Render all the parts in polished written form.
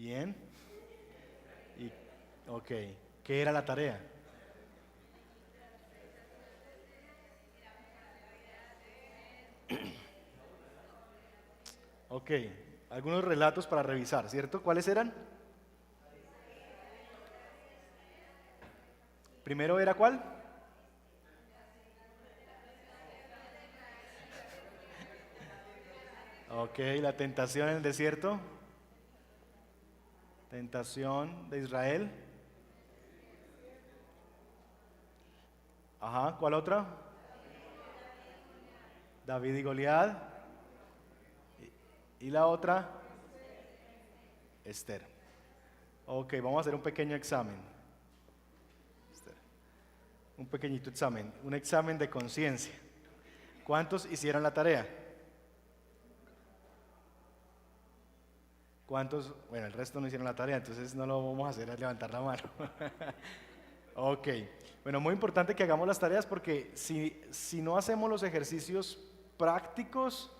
Bien. Y, ok. ¿Qué era la tarea? Ok. Algunos relatos para revisar, ¿cierto? ¿Cuáles eran? Primero era ¿cuál? Ok, la tentación en el desierto. Tentación de Israel. Ajá, ¿cuál otra? David y Goliat. ¿Y la otra? Esther. Ok, vamos a hacer un pequeño examen. Esther. Un pequeñito examen, un examen de conciencia. ¿Cuántos hicieron la tarea? ¿Cuántos? Bueno, el resto no hicieron la tarea, entonces no lo vamos a hacer, es levantar la mano. Ok, bueno, muy importante que hagamos las tareas porque si no hacemos los ejercicios prácticos,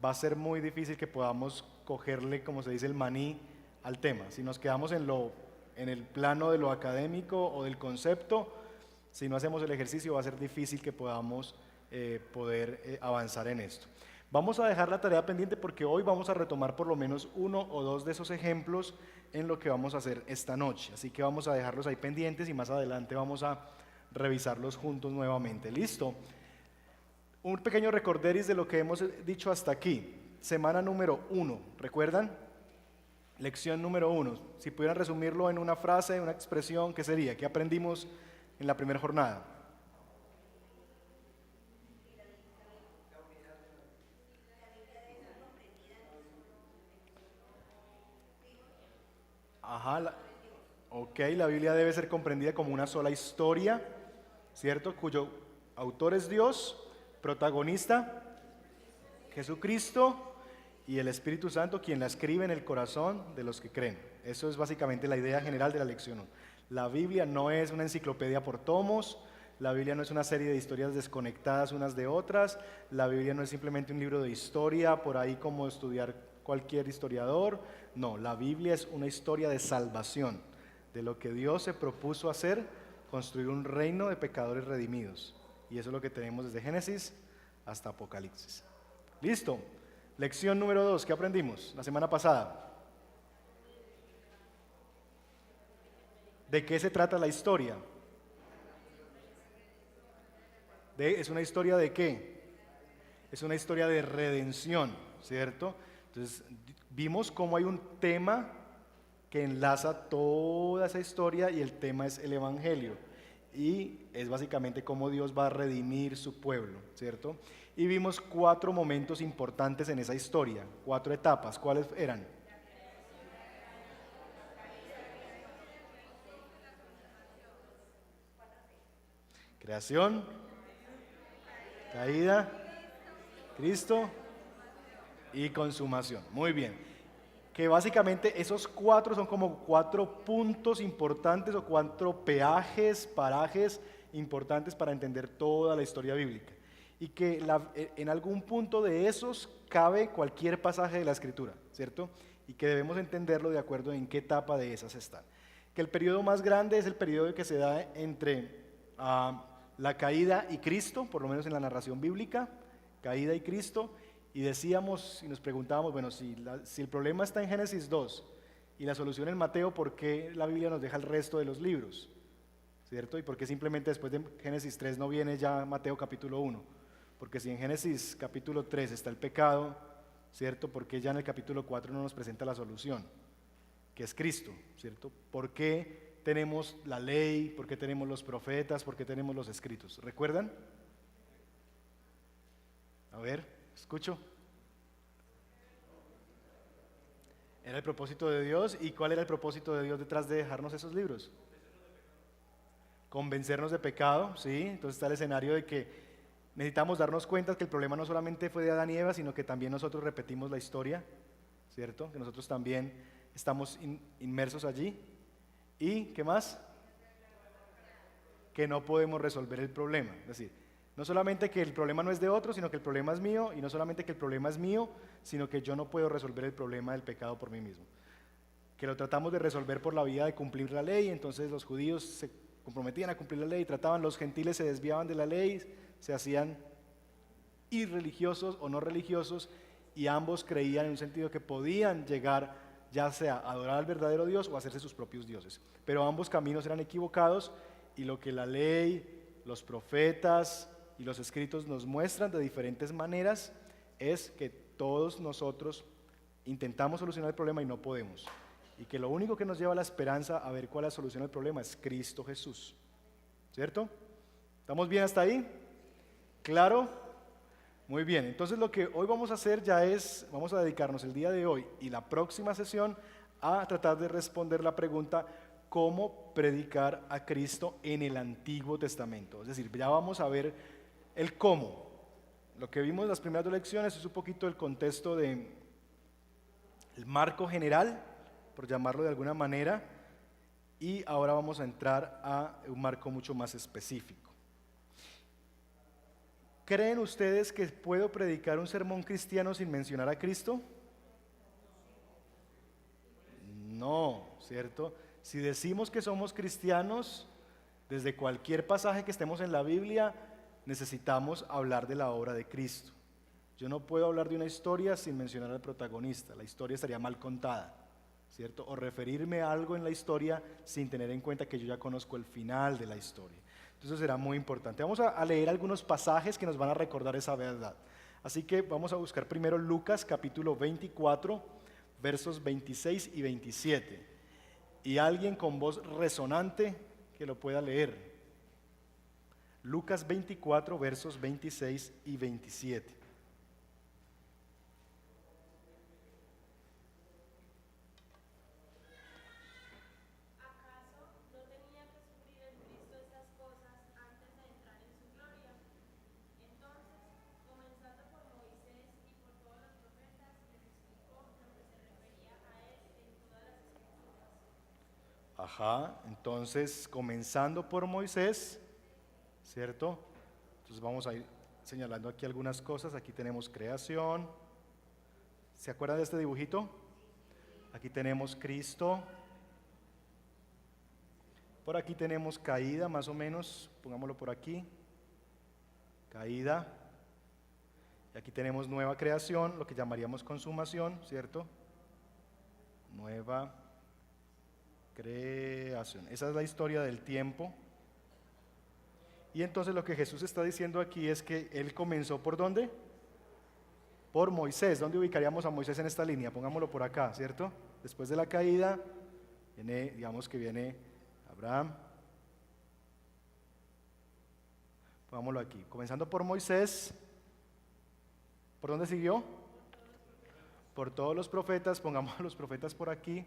va a ser muy difícil que podamos cogerle, como se dice, el maní al tema. Si nos quedamos en el plano de lo académico o del concepto, si no hacemos el ejercicio va a ser difícil que podamos poder avanzar en esto. Vamos a dejar la tarea pendiente porque hoy vamos a retomar por lo menos uno o dos de esos ejemplos en lo que vamos a hacer esta noche. Así que vamos a dejarlos ahí pendientes y más adelante vamos a revisarlos juntos nuevamente. ¿Listo? Un pequeño recorderis de lo que hemos dicho hasta aquí. Semana número 1, ¿recuerdan? Lección número 1. Si pudieran resumirlo en una frase, una expresión, ¿qué sería? ¿Qué aprendimos en la primera jornada? Ajá, ok, la Biblia debe ser comprendida como una sola historia, ¿cierto? Cuyo autor es Dios, protagonista Jesucristo y el Espíritu Santo, quien la escribe en el corazón de los que creen. Eso es básicamente la idea general de la lección 1. La Biblia no es una enciclopedia por tomos, la Biblia no es una serie de historias desconectadas unas de otras, la Biblia no es simplemente un libro de historia por ahí como estudiar cualquier historiador. No, la Biblia es una historia de salvación, de lo que Dios se propuso hacer, construir un reino de pecadores redimidos. Y eso es lo que tenemos desde Génesis hasta Apocalipsis. ¿Listo? Lección número 2, ¿qué aprendimos la semana pasada? ¿De qué se trata la historia? ¿Es una historia de qué? Es una historia de redención, ¿cierto? Entonces, vimos cómo hay un tema que enlaza toda esa historia y el tema es el Evangelio. Y es básicamente cómo Dios va a redimir su pueblo, ¿cierto? Y vimos 4 momentos importantes en esa historia, 4 etapas. ¿Cuáles eran? Creación, caída, Cristo y consumación. Muy bien. Que básicamente esos 4 son como 4 puntos importantes o 4 peajes, parajes importantes para entender toda la historia bíblica. Y que en algún punto de esos cabe cualquier pasaje de la Escritura, ¿cierto? Y que debemos entenderlo de acuerdo en qué etapa de esas están. Que el periodo más grande es el periodo que se da entre la caída y Cristo, por lo menos en la narración bíblica, caída y Cristo. Y decíamos y nos preguntábamos, bueno, si el problema está en Génesis 2 y la solución en Mateo, ¿por qué la Biblia nos deja el resto de los libros? ¿Cierto? ¿Y por qué simplemente después de Génesis 3 no viene ya Mateo capítulo 1? Porque si en Génesis capítulo 3 está el pecado, ¿cierto? ¿Por qué ya en el capítulo 4 no nos presenta la solución? Que es Cristo, ¿cierto? ¿Por qué tenemos la ley? ¿Por qué tenemos los profetas? ¿Por qué tenemos los escritos? ¿Recuerdan? A ver, escucho. Era el propósito de Dios. ¿Y cuál era el propósito de Dios detrás de dejarnos esos libros? Convencernos de pecado, ¿sí? Entonces está el escenario de que necesitamos darnos cuenta que el problema no solamente fue de Adán y Eva, sino que también nosotros repetimos la historia, ¿cierto? Que nosotros también estamos inmersos allí. ¿Y qué más? Que no podemos resolver el problema. Es decir, no solamente que el problema no es de otro, sino que el problema es mío, y no solamente que el problema es mío, sino que yo no puedo resolver el problema del pecado por mí mismo. que lo tratamos de resolver por la vía de cumplir la ley. Entonces los judíos se comprometían a cumplir la ley, trataban, los gentiles se desviaban de la ley, se hacían irreligiosos o no religiosos, y ambos creían en un sentido que podían llegar ya sea a adorar al verdadero Dios o a hacerse sus propios dioses. Pero ambos caminos eran equivocados, y lo que la ley, los profetas y los escritos nos muestran de diferentes maneras es que todos nosotros intentamos solucionar el problema y no podemos, y que lo único que nos lleva a la esperanza a ver cuál es la solución al problema es Cristo Jesús. ¿Cierto? ¿Estamos bien hasta ahí? ¿Claro? Muy bien, entonces lo que hoy vamos a hacer ya es, vamos a dedicarnos el día de hoy y la próxima sesión a tratar de responder la pregunta: ¿cómo predicar a Cristo en el Antiguo Testamento? Es decir, ya vamos a ver el cómo. Lo que vimos en las primeras 2 lecciones es un poquito el contexto de el marco general, por llamarlo de alguna manera, y ahora vamos a entrar a un marco mucho más específico. ¿Creen ustedes que puedo predicar un sermón cristiano sin mencionar a Cristo? No, ¿cierto? Si decimos que somos cristianos, desde cualquier pasaje que estemos en la Biblia, necesitamos hablar de la obra de Cristo. Yo no puedo hablar de una historia sin mencionar al protagonista, la historia estaría mal contada, ¿cierto? O referirme a algo en la historia sin tener en cuenta que yo ya conozco el final de la historia. Entonces será muy importante. Vamos a leer algunos pasajes que nos van a recordar esa verdad. Así que vamos a buscar primero Lucas capítulo 24, versos 26 y 27. Y alguien con voz resonante que lo pueda leer. Lucas 24, versos 26 y 27. Ajá, entonces comenzando por Moisés, ¿cierto? Entonces vamos a ir señalando aquí algunas cosas. Aquí tenemos creación. ¿Se acuerdan de este dibujito? Aquí tenemos Cristo. Por aquí tenemos caída, más o menos, pongámoslo por aquí. Caída. Y aquí tenemos nueva creación, lo que llamaríamos consumación, ¿cierto? Nueva creación. Esa es la historia del tiempo. Y entonces lo que Jesús está diciendo aquí es que Él comenzó ¿por dónde? Por Moisés. ¿Dónde ubicaríamos a Moisés en esta línea? Pongámoslo por acá, ¿cierto? Después de la caída, digamos que viene Abraham. Pongámoslo aquí. Comenzando por Moisés. ¿Por dónde siguió? Por todos los profetas. Pongamos a los profetas por aquí.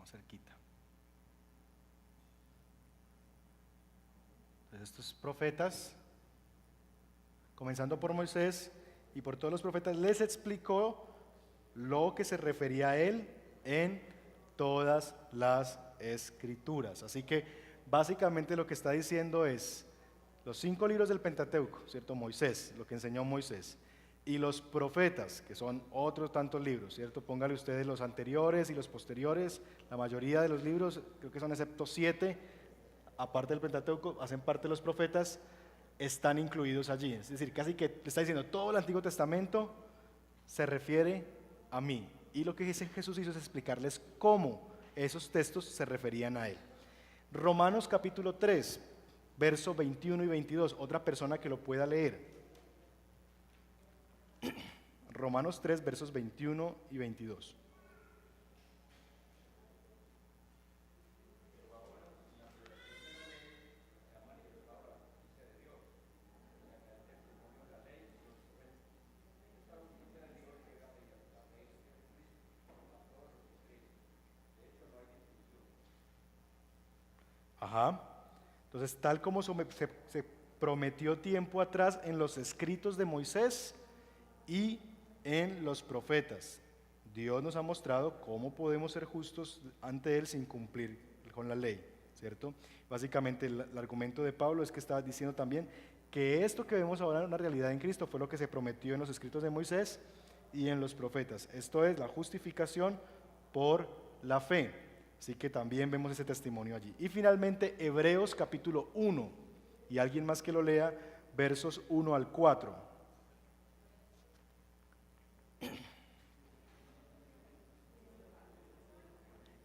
Cerquita. Entonces estos profetas, comenzando por Moisés y por todos los profetas, les explicó lo que se refería a él en todas las escrituras. Así que básicamente lo que está diciendo es los 5 libros del Pentateuco, ¿cierto? Moisés, lo que enseñó Moisés. Y los profetas, que son otros tantos libros, ¿cierto? Póngale ustedes los anteriores y los posteriores. La mayoría de los libros, creo que son excepto 7, aparte del Pentateuco, hacen parte de los profetas, están incluidos allí. Es decir, casi que te está diciendo, todo el Antiguo Testamento se refiere a mí. Y lo que Jesús hizo es explicarles cómo esos textos se referían a él. Romanos capítulo 3, verso 21 y 22, otra persona que lo pueda leer. Romanos 3, versos 21 y 22. Ajá. Entonces, tal como se prometió tiempo atrás en los escritos de Moisés y en los profetas, Dios nos ha mostrado cómo podemos ser justos ante Él sin cumplir con la ley, ¿cierto? Básicamente el argumento de Pablo es que estaba diciendo también que esto que vemos ahora en una realidad en Cristo fue lo que se prometió en los escritos de Moisés y en los profetas. Esto es la justificación por la fe. Así que también vemos ese testimonio allí. Y finalmente Hebreos capítulo 1, y alguien más que lo lea, versos 1 al 4.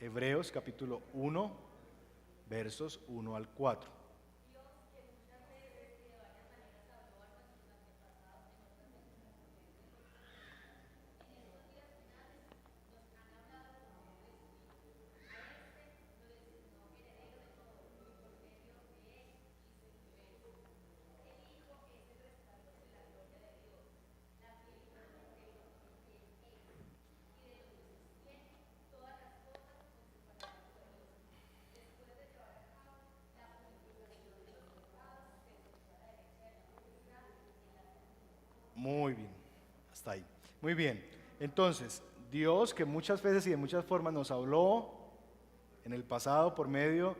Hebreos capítulo 1, versos 1 al 4. Muy bien, hasta ahí. Muy bien, entonces, Dios que muchas veces y de muchas formas nos habló en el pasado por medio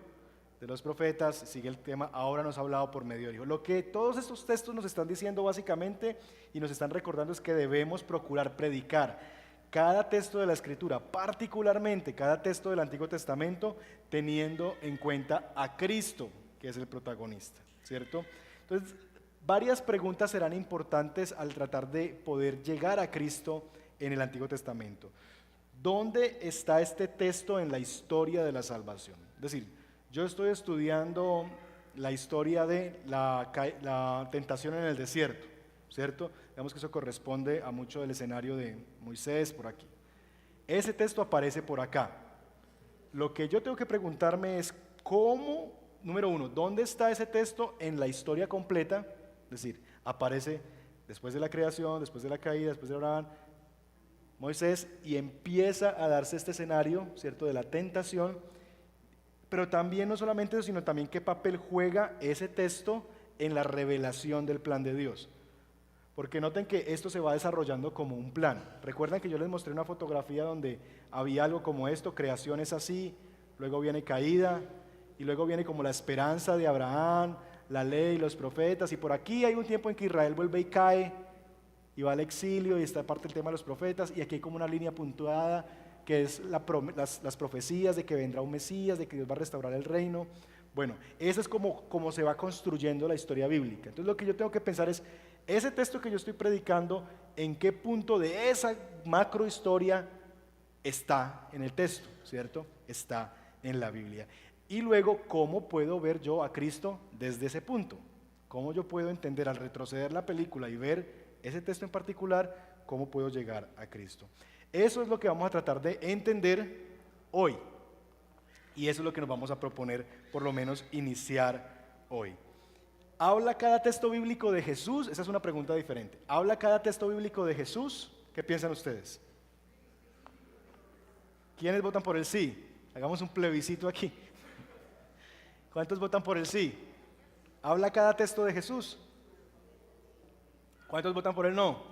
de los profetas, sigue el tema, ahora nos ha hablado por medio de Dios. Lo que todos estos textos nos están diciendo básicamente y nos están recordando es que debemos procurar predicar cada texto de la Escritura, particularmente cada texto del Antiguo Testamento, teniendo en cuenta a Cristo, que es el protagonista, ¿cierto? Entonces, varias preguntas serán importantes al tratar de poder llegar a Cristo en el Antiguo Testamento. ¿Dónde está este texto en la historia de la salvación? Es decir, yo estoy estudiando la historia de la tentación en el desierto, ¿cierto? Digamos que eso corresponde a mucho del escenario de Moisés por aquí. Ese texto aparece por acá. Lo que yo tengo que preguntarme es cómo, número uno, ¿dónde está ese texto en la historia completa? Es decir, aparece después de la creación, después de la caída, después de Abraham, Moisés, y empieza a darse este escenario, ¿cierto?, de la tentación, pero también no solamente eso, sino también qué papel juega ese texto en la revelación del plan de Dios. Porque noten que esto se va desarrollando como un plan. Recuerdan que yo les mostré una fotografía donde había algo como esto, creación es así, luego viene caída, y luego viene como la esperanza de Abraham, la ley, los profetas, y por aquí hay un tiempo en que Israel vuelve y cae, y va al exilio, y está parte del tema de los profetas, y aquí hay como una línea puntuada, que es las profecías de que vendrá un Mesías, de que Dios va a restaurar el reino. Bueno, eso es como se va construyendo la historia bíblica. Entonces lo que yo tengo que pensar es, ese texto que yo estoy predicando, ¿en qué punto de esa macro historia está en el texto, ¿cierto? Está en la Biblia. Y luego, ¿cómo puedo ver yo a Cristo desde ese punto? ¿Cómo yo puedo entender al retroceder la película y ver ese texto en particular, cómo puedo llegar a Cristo? Eso es lo que vamos a tratar de entender hoy. Y eso es lo que nos vamos a proponer, por lo menos, iniciar hoy. ¿Habla cada texto bíblico de Jesús? Esa es una pregunta diferente. ¿Habla cada texto bíblico de Jesús? ¿Qué piensan ustedes? ¿Quiénes votan por el sí? Hagamos un plebiscito aquí. ¿Cuántos votan por el sí? ¿Habla cada texto de Jesús? ¿Cuántos votan por el no?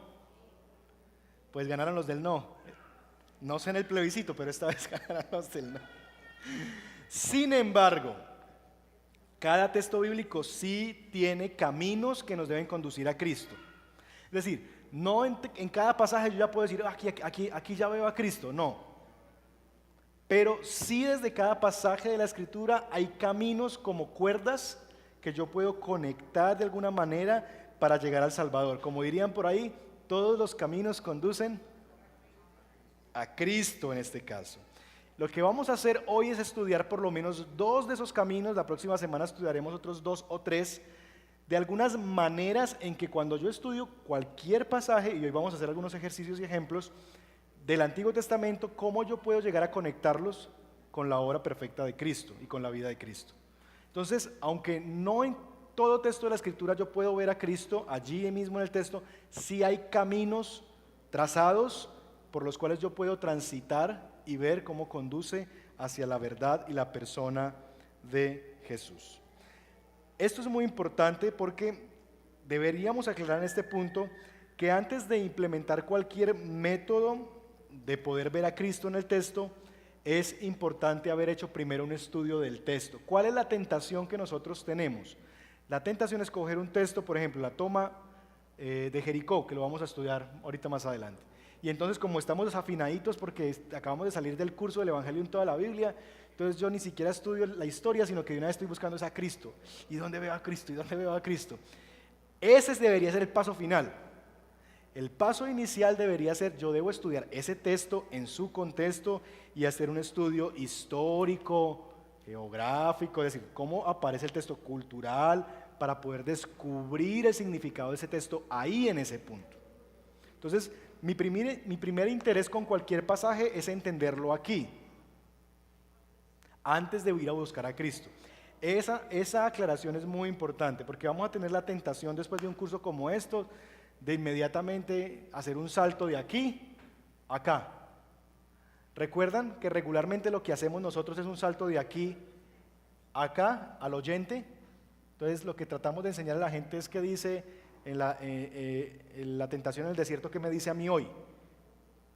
Pues ganaron los del no. No sé en el plebiscito, pero esta vez ganaron los del no. Sin embargo, cada texto bíblico sí tiene caminos que nos deben conducir a Cristo. Es decir, no en cada pasaje yo ya puedo decir, aquí ya veo a Cristo, no. Pero sí desde cada pasaje de la Escritura hay caminos como cuerdas que yo puedo conectar de alguna manera para llegar al Salvador. Como dirían por ahí, todos los caminos conducen a Cristo en este caso. Lo que vamos a hacer hoy es estudiar por lo menos 2 de esos caminos. La próxima semana estudiaremos otros 2 o 3 de algunas maneras en que cuando yo estudio cualquier pasaje, y hoy vamos a hacer algunos ejercicios y ejemplos del Antiguo Testamento, cómo yo puedo llegar a conectarlos con la obra perfecta de Cristo y con la vida de Cristo. Entonces, aunque no en todo texto de la Escritura yo puedo ver a Cristo, allí mismo en el texto, sí hay caminos trazados por los cuales yo puedo transitar y ver cómo conduce hacia la verdad y la persona de Jesús. Esto es muy importante porque deberíamos aclarar en este punto que antes de implementar cualquier método de poder ver a Cristo en el texto, es importante haber hecho primero un estudio del texto. ¿Cuál es la tentación que nosotros tenemos? La tentación es coger un texto, por ejemplo, la toma de Jericó, que lo vamos a estudiar ahorita más adelante. y entonces como estamos desafinaditos porque acabamos de salir del curso del Evangelio en toda la Biblia, entonces yo ni siquiera estudio la historia, sino que de una vez estoy buscando es a Cristo. ¿Y dónde veo a Cristo? ¿Y dónde veo a Cristo? Ese debería ser el paso final. El paso inicial debería ser, yo debo estudiar ese texto en su contexto y hacer un estudio histórico, geográfico, es decir, cómo aparece el texto cultural para poder descubrir el significado de ese texto ahí en ese punto. Entonces, mi primer interés con cualquier pasaje es entenderlo aquí, antes de ir a buscar a Cristo. Esa aclaración es muy importante porque vamos a tener la tentación después de un curso como esto de inmediatamente hacer un salto de aquí a acá. ¿Recuerdan que regularmente lo que hacemos nosotros es un salto de aquí a acá al oyente? Entonces lo que tratamos de enseñar a la gente es que dice en la tentación en el desierto, ¿qué me dice a mí hoy?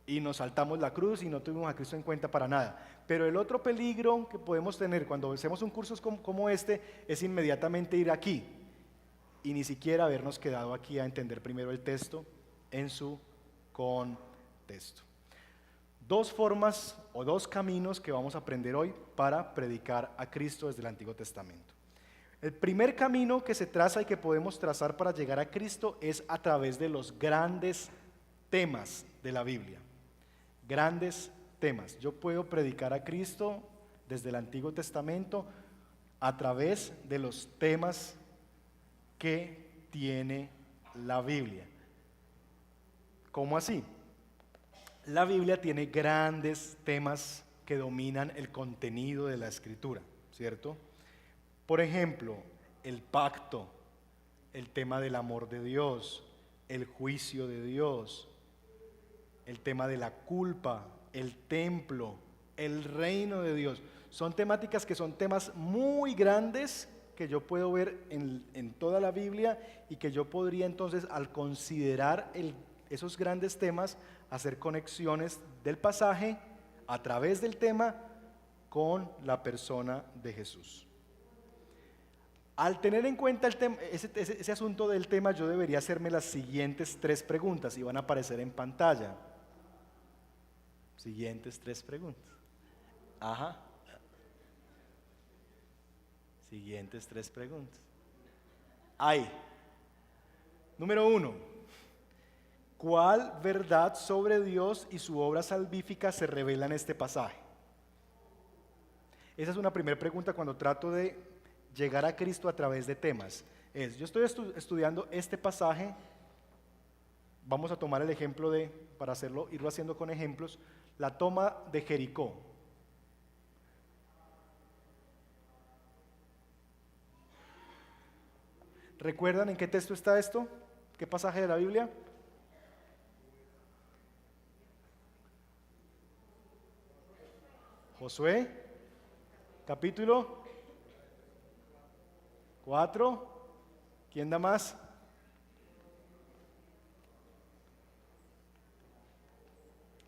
Y nos saltamos la cruz y no tuvimos a Cristo en cuenta para nada. Pero el otro peligro que podemos tener cuando hacemos un curso como este es inmediatamente ir aquí y ni siquiera habernos quedado aquí a entender primero el texto en su contexto. Dos formas o dos caminos que vamos a aprender hoy para predicar a Cristo desde el Antiguo Testamento. El primer camino que se traza y que podemos trazar para llegar a Cristo es a través de los grandes temas de la Biblia. Grandes temas. Yo puedo predicar a Cristo desde el Antiguo Testamento a través de los temas que tiene la Biblia. ¿Cómo así? La Biblia tiene grandes temas que dominan el contenido de la Escritura, ¿cierto? Por ejemplo, el pacto, el tema del amor de Dios, el juicio de Dios, el tema de la culpa, el templo, el reino de Dios. Son temáticas que son temas muy grandes que yo puedo ver en toda la Biblia y que yo podría entonces, al considerar esos grandes temas, hacer conexiones del pasaje a través del tema con la persona de Jesús. Al tener en cuenta ese asunto del tema, yo debería hacerme las siguientes 3 preguntas y van a aparecer en pantalla. Siguientes 3 preguntas. Ajá. Siguientes 3 preguntas. Ahí. Número 1. ¿Cuál verdad sobre Dios y su obra salvífica se revela en este pasaje? Esa es una primera pregunta cuando trato de llegar a Cristo a través de temas. Yo estoy estudiando este pasaje. Vamos a tomar el ejemplo para irlo haciendo con ejemplos, la toma de Jericó. ¿Recuerdan en qué texto está esto? ¿Qué pasaje de la Biblia? Josué, capítulo 4. ¿Quién da más?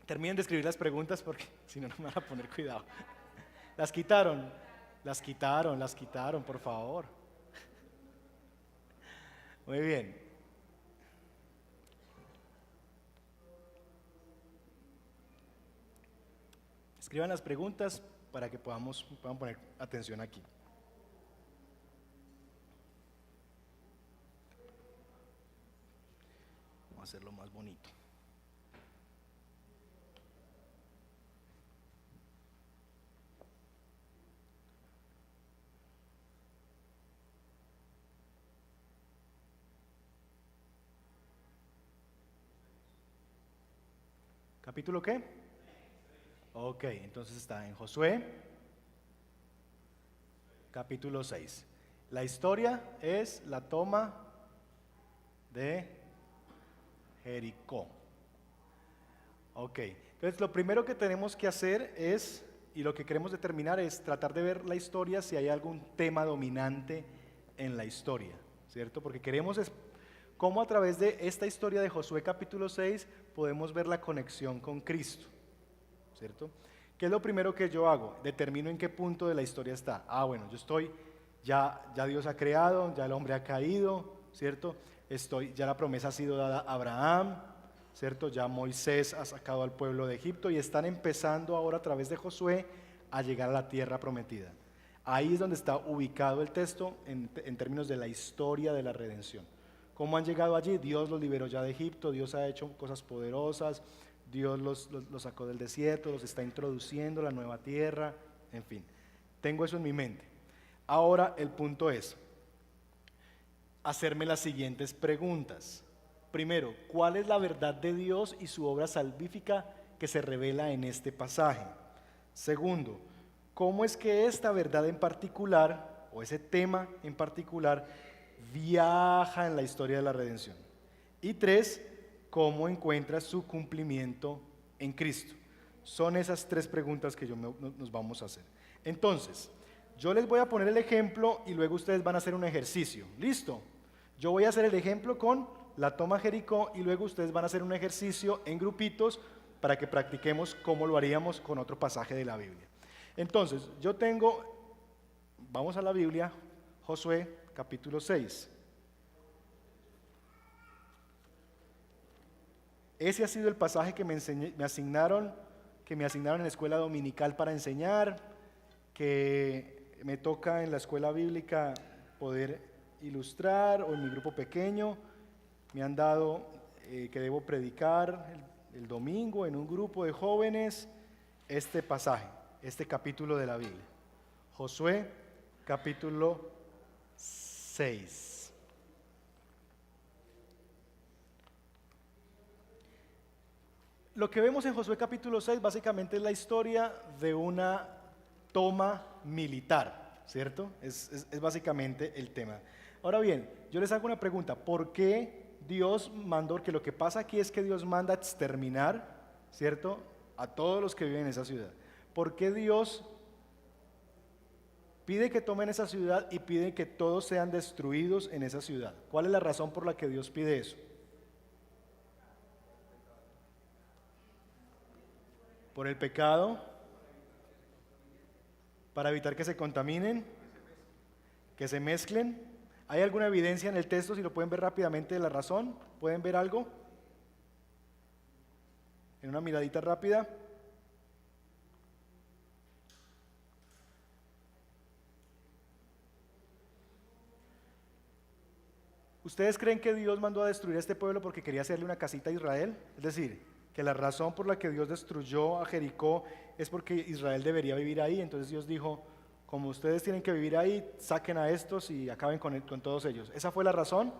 Terminen de escribir las preguntas porque si no, no me van a poner cuidado. Las quitaron, por favor. Muy bien. Escriban las preguntas para que puedan poner atención aquí. Vamos a hacerlo más bonito. ¿Capítulo qué? Ok, entonces está en Josué, capítulo 6. La historia es la toma de Jericó. Ok, entonces lo primero que tenemos que hacer y lo que queremos determinar es tratar de ver la historia si hay algún tema dominante en la historia, ¿cierto? Porque queremos cómo a través de esta historia de Josué capítulo 6 podemos ver la conexión con Cristo, ¿cierto? ¿Qué es lo primero que yo hago? Determino en qué punto de la historia está. Bueno, ya Dios ha creado, ya el hombre ha caído, ¿cierto? Ya la promesa ha sido dada a Abraham, ¿cierto? Ya Moisés ha sacado al pueblo de Egipto y están empezando ahora a través de Josué a llegar a la tierra prometida. Ahí es donde está ubicado el texto en términos de la historia de la redención. ¿Cómo han llegado allí? Dios los liberó ya de Egipto, Dios ha hecho cosas poderosas, Dios los sacó del desierto, los está introduciendo a la nueva tierra, en fin. Tengo eso en mi mente. Ahora el punto es hacerme las siguientes preguntas. Primero, ¿cuál es la verdad de Dios y su obra salvífica que se revela en este pasaje? Segundo, ¿cómo es que esta verdad en particular, o ese tema en particular, viaja en la historia de la redención? Y tres, ¿cómo encuentra su cumplimiento en Cristo? Son esas tres preguntas que nos vamos a hacer. Entonces, yo les voy a poner el ejemplo y luego ustedes van a hacer un ejercicio. ¿Listo? Yo voy a hacer el ejemplo con la toma Jericó y luego ustedes van a hacer un ejercicio en grupitos para que practiquemos cómo lo haríamos con otro pasaje de la Biblia. Entonces, vamos a la Biblia, Josué capítulo 6. Ese ha sido el pasaje que me asignaron en la escuela dominical para enseñar, que me toca en la escuela bíblica poder ilustrar, o en mi grupo pequeño me han dado que debo predicar el domingo en un grupo de jóvenes este pasaje, este capítulo de la Biblia. Josué capítulo 6. Lo que vemos en Josué capítulo 6 básicamente es la historia de una toma militar, ¿cierto? Es básicamente el tema. Ahora bien, yo les hago una pregunta: ¿por qué Dios mandó? Que lo que pasa aquí es que Dios manda exterminar, ¿cierto?, a todos los que viven en esa ciudad. ¿Por qué Dios pide que tomen esa ciudad y pide que todos sean destruidos en esa ciudad? ¿Cuál es la razón por la que Dios pide eso? ¿Por el pecado? ¿Para evitar que se contaminen? ¿Que se mezclen? ¿Hay alguna evidencia en el texto, si lo pueden ver rápidamente, de la razón? ¿Pueden ver algo? En una miradita rápida. ¿Ustedes creen que Dios mandó a destruir a este pueblo porque quería hacerle una casita a Israel? Es decir, que la razón por la que Dios destruyó a Jericó es porque Israel debería vivir ahí. Entonces Dios dijo: como ustedes tienen que vivir ahí, saquen a estos y acaben con todos ellos. ¿Esa fue la razón?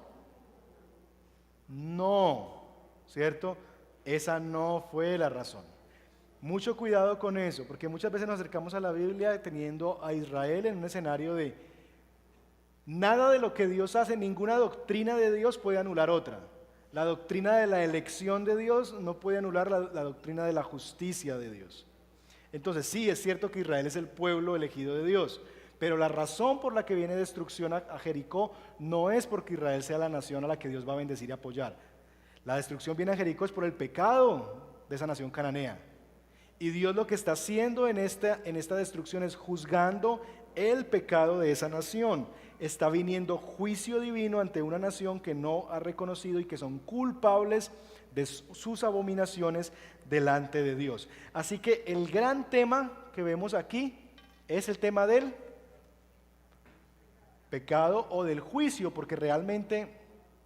No, ¿cierto? Esa no fue la razón. Mucho cuidado con eso, porque muchas veces nos acercamos a la Biblia teniendo a Israel en un escenario de nada de lo que Dios hace, ninguna doctrina de Dios puede anular otra. La doctrina de la elección de Dios no puede anular la doctrina de la justicia de Dios. Entonces sí, es cierto que Israel es el pueblo elegido de Dios, pero la razón por la que viene destrucción a Jericó no es porque Israel sea la nación a la que Dios va a bendecir y apoyar. La destrucción viene a Jericó es por el pecado de esa nación cananea. Y Dios lo que está haciendo en esta destrucción es juzgando el pecado de esa nación. Está viniendo juicio divino ante una nación que no ha reconocido y que son culpables de sus abominaciones delante de Dios. Así que el gran tema que vemos aquí es el tema del pecado o del juicio, porque realmente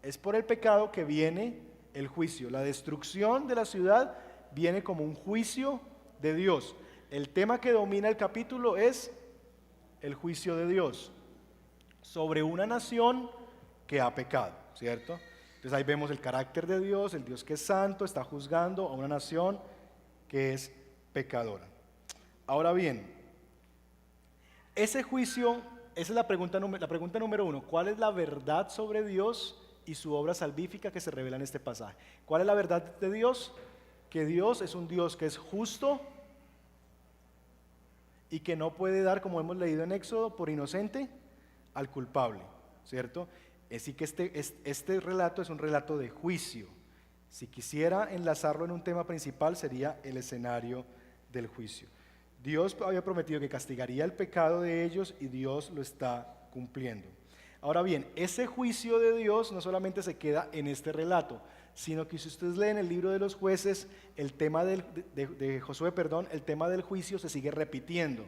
es por el pecado que viene el juicio. La destrucción de la ciudad viene como un juicio de Dios. El tema que domina el capítulo es el juicio de Dios sobre una nación que ha pecado, ¿cierto? Entonces ahí vemos el carácter de Dios, el Dios que es santo, está juzgando a una nación que es pecadora. Ahora bien, ese juicio, esa es la pregunta número 1. ¿Cuál es la verdad sobre Dios y su obra salvífica que se revela en este pasaje? ¿Cuál es la verdad de Dios? Que Dios es un Dios que es justo y que no puede dar, como hemos leído en Éxodo, por inocente al culpable, ¿cierto? Así que este relato es un relato de juicio. Si quisiera enlazarlo en un tema principal, sería el escenario del juicio. Dios había prometido que castigaría el pecado de ellos y Dios lo está cumpliendo. Ahora bien, ese juicio de Dios no solamente se queda en este relato, sino que si ustedes leen el libro de los jueces, el tema de Josué, perdón, el tema del juicio se sigue repitiendo.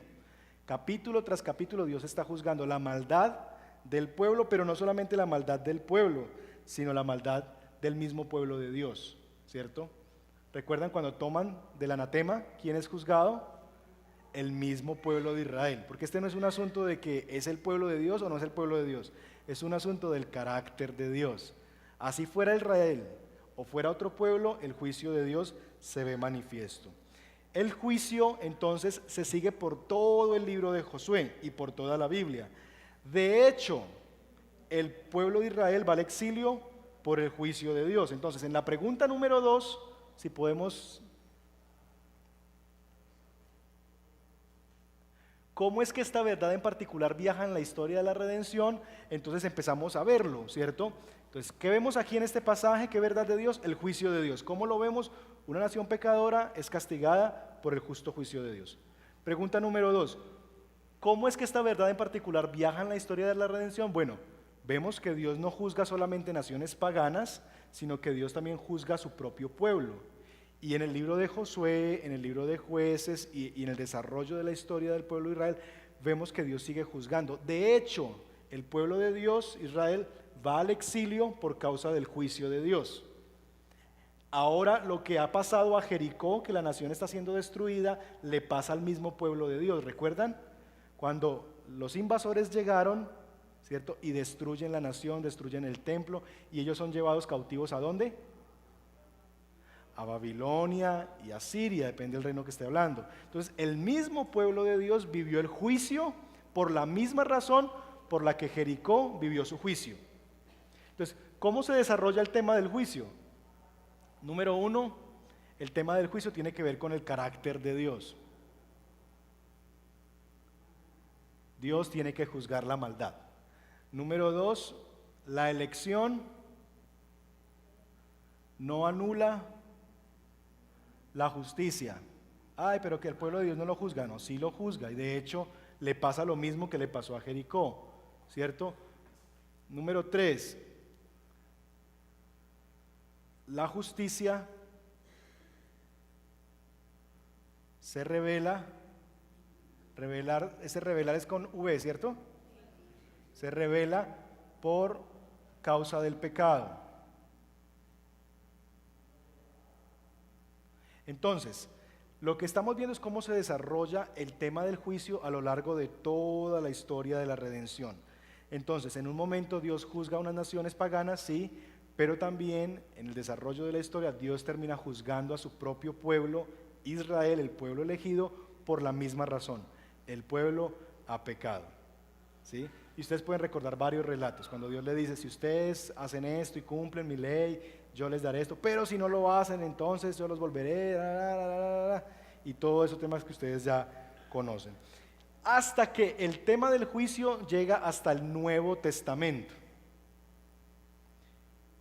Capítulo tras capítulo Dios está juzgando la maldad del pueblo, pero no solamente la maldad del pueblo, sino la maldad del mismo pueblo de Dios, ¿cierto? ¿Recuerdan cuando toman del anatema quién es juzgado? El mismo pueblo de Israel, porque este no es un asunto de que es el pueblo de Dios o no es el pueblo de Dios, es un asunto del carácter de Dios. Así fuera Israel o fuera otro pueblo, el juicio de Dios se ve manifiesto. El juicio entonces se sigue por todo el libro de Josué y por toda la Biblia. De hecho, el pueblo de Israel va al exilio por el juicio de Dios. Entonces, en la pregunta número 2, si podemos... ¿Cómo es que esta verdad en particular viaja en la historia de la redención? Entonces empezamos a verlo, ¿cierto? Entonces, ¿qué vemos aquí en este pasaje? ¿Qué verdad de Dios? El juicio de Dios. ¿Cómo lo vemos? Una nación pecadora es castigada por el justo juicio de Dios. Pregunta número 2. ¿Cómo es que esta verdad en particular viaja en la historia de la redención? Bueno, vemos que Dios no juzga solamente naciones paganas, sino que Dios también juzga a su propio pueblo. Y en el libro de Josué, en el libro de Jueces y en el desarrollo de la historia del pueblo de Israel, vemos que Dios sigue juzgando. De hecho, el pueblo de Dios, Israel, va al exilio por causa del juicio de Dios. Ahora lo que ha pasado a Jericó, que la nación está siendo destruida, le pasa al mismo pueblo de Dios. ¿Recuerdan? Cuando los invasores llegaron, ¿cierto? Y destruyen la nación, destruyen el templo, y ellos son llevados cautivos ¿a dónde? A Babilonia y a Siria, depende del reino que esté hablando. Entonces, el mismo pueblo de Dios vivió el juicio por la misma razón por la que Jericó vivió su juicio. Entonces, ¿cómo se desarrolla el tema del juicio? Número 1, el tema del juicio tiene que ver con el carácter de Dios. Dios tiene que juzgar la maldad. Número 2, la elección no anula la justicia. Ay, pero que el pueblo de Dios no lo juzga. No, sí lo juzga, y de hecho le pasa lo mismo que le pasó a Jericó, ¿cierto? Número 3, la justicia se revela. Revelar, ese revelar es con V, ¿cierto? Se revela por causa del pecado. Entonces, lo que estamos viendo es cómo se desarrolla el tema del juicio a lo largo de toda la historia de la redención. Entonces, en un momento Dios juzga a unas naciones paganas, sí, pero también en el desarrollo de la historia Dios termina juzgando a su propio pueblo, Israel, el pueblo elegido, por la misma razón. El pueblo ha pecado, ¿sí? Y ustedes pueden recordar varios relatos, cuando Dios le dice, si ustedes hacen esto y cumplen mi ley, yo les daré esto, pero si no lo hacen, entonces yo los volveré, y todo esos temas que ustedes ya conocen. Hasta que el tema del juicio llega hasta el Nuevo Testamento.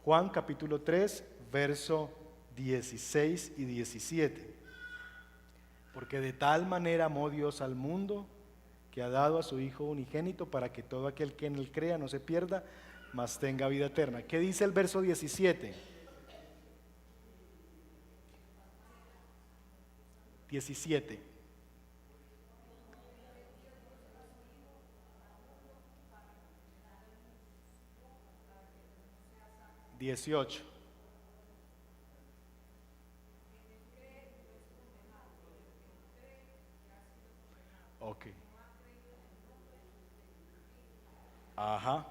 Juan capítulo 3, verso 16 y 17. Porque de tal manera amó Dios al mundo, que ha dado a su Hijo unigénito, para que todo aquel que en él crea no se pierda, mas tenga vida eterna. ¿Qué dice el verso 17? 17. Dieciocho. Ok. Ajá.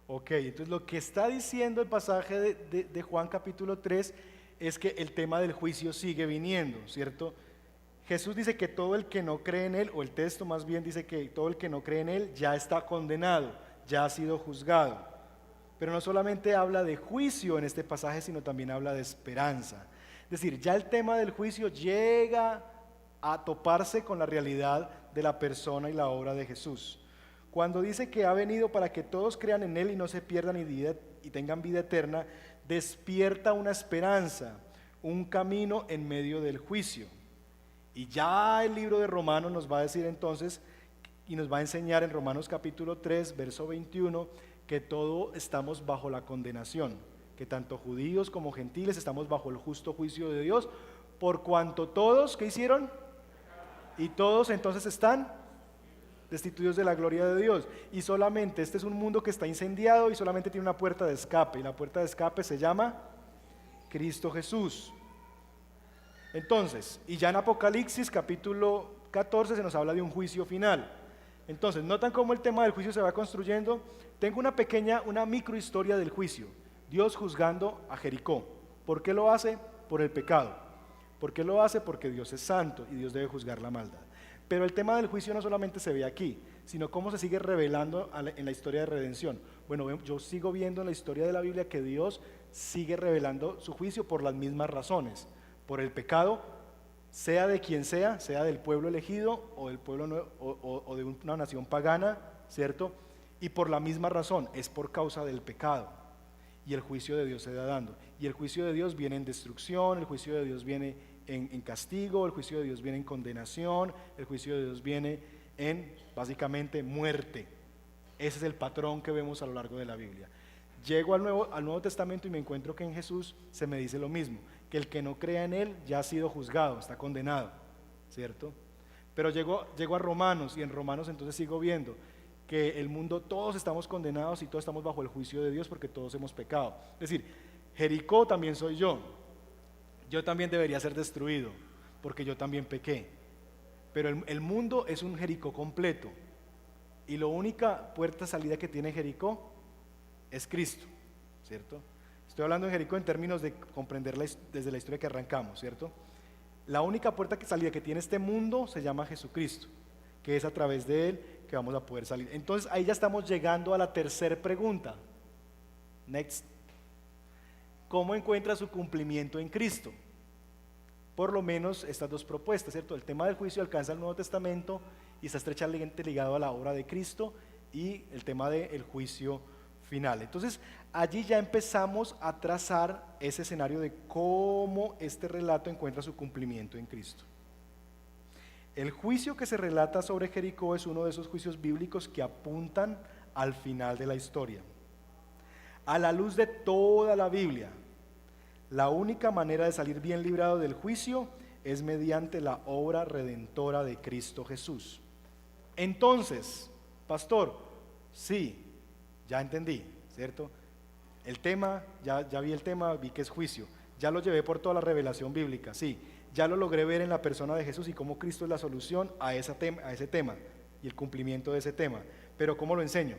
Ok, entonces lo que está diciendo el pasaje de Juan capítulo 3 es que el tema del juicio sigue viniendo, ¿cierto? Jesús dice que todo el que no cree en Él, o el texto más bien dice que todo el que no cree en Él ya está condenado, ya ha sido juzgado. Pero no solamente habla de juicio en este pasaje, sino también habla de esperanza. Es decir, ya el tema del juicio llega a toparse con la realidad de la persona y la obra de Jesús. Cuando dice que ha venido para que todos crean en Él y no se pierdan y tengan vida eterna, despierta una esperanza, un camino en medio del juicio. Y ya el libro de Romanos nos va a decir entonces, y nos va a enseñar en Romanos capítulo 3, verso 21, que todos estamos bajo la condenación, que tanto judíos como gentiles estamos bajo el justo juicio de Dios, por cuanto todos, ¿qué hicieron? Y todos entonces están destituidos de la gloria de Dios. Y solamente, este es un mundo que está incendiado y solamente tiene una puerta de escape, y la puerta de escape se llama Cristo Jesús. Entonces, y ya en Apocalipsis capítulo 14 se nos habla de un juicio final. Entonces, notan cómo el tema del juicio se va construyendo. Tengo una microhistoria del juicio. Dios juzgando a Jericó. ¿Por qué lo hace? Por el pecado. ¿Por qué lo hace? Porque Dios es santo y Dios debe juzgar la maldad. Pero el tema del juicio no solamente se ve aquí, sino cómo se sigue revelando en la historia de redención. Bueno, yo sigo viendo en la historia de la Biblia que Dios sigue revelando su juicio por las mismas razones. Por el pecado, sea de quien sea del pueblo elegido o del pueblo o de una nación pagana, ¿cierto? Y por la misma razón, es por causa del pecado. Y el juicio de Dios se da dando. Y el juicio de Dios viene en destrucción, el juicio de Dios viene en castigo, el juicio de Dios viene en condenación, el juicio de Dios viene en, básicamente, muerte. Ese es el patrón que vemos a lo largo de la Biblia. Llego al Nuevo Testamento y me encuentro que en Jesús se me dice lo mismo, que el que no crea en Él ya ha sido juzgado, está condenado, ¿cierto? Pero llego a Romanos, y en Romanos entonces sigo viendo que el mundo, todos estamos condenados y todos estamos bajo el juicio de Dios porque todos hemos pecado. Es decir, Jericó también soy yo también debería ser destruido porque yo también pequé. Pero el mundo es un Jericó completo y la única puerta de salida que tiene Jericó es Cristo, ¿cierto? Estoy hablando de Jericó en términos de comprender desde la historia que arrancamos, ¿cierto? La única puerta de salida que tiene este mundo se llama Jesucristo, que es a través de Él que vamos a poder salir. Entonces ahí ya estamos llegando a la tercera pregunta. Next. ¿Cómo encuentra su cumplimiento en Cristo? Por lo menos estas dos propuestas, ¿cierto? El tema del juicio alcanza el Nuevo Testamento y está estrechamente ligado a la obra de Cristo, y el tema del juicio final. Entonces allí ya empezamos a trazar ese escenario de cómo este relato encuentra su cumplimiento en Cristo. El juicio que se relata sobre Jericó es uno de esos juicios bíblicos que apuntan al final de la historia. A la luz de toda la Biblia, la única manera de salir bien librado del juicio es mediante la obra redentora de Cristo Jesús. Entonces, pastor, sí, ya entendí, ¿cierto? El tema, ya vi el tema, vi que es juicio, ya lo llevé por toda la revelación bíblica, sí, ya lo logré ver en la persona de Jesús y cómo Cristo es la solución a ese tema y el cumplimiento de ese tema. Pero ¿cómo lo enseño?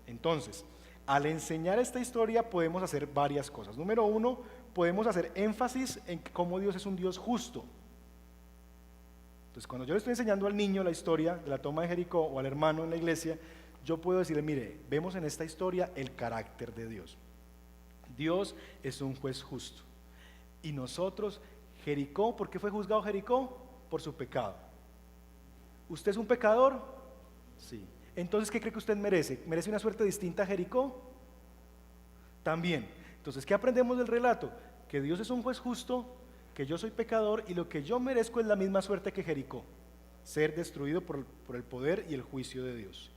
Entonces, al enseñar esta historia podemos hacer varias cosas. Número uno, podemos hacer énfasis en cómo Dios es un Dios justo. Entonces, cuando yo le estoy enseñando al niño la historia de la toma de Jericó o al hermano en la iglesia, yo puedo decirle, mire, vemos en esta historia el carácter de Dios. Dios es un juez justo. Y nosotros, Jericó, ¿por qué fue juzgado Jericó? Por su pecado. ¿Usted es un pecador? Sí. Entonces, ¿qué cree que usted merece? ¿Merece una suerte distinta a Jericó? También. Entonces, ¿qué aprendemos del relato? Que Dios es un juez justo, que yo soy pecador y lo que yo merezco es la misma suerte que Jericó, ser destruido por el poder y el juicio de Dios.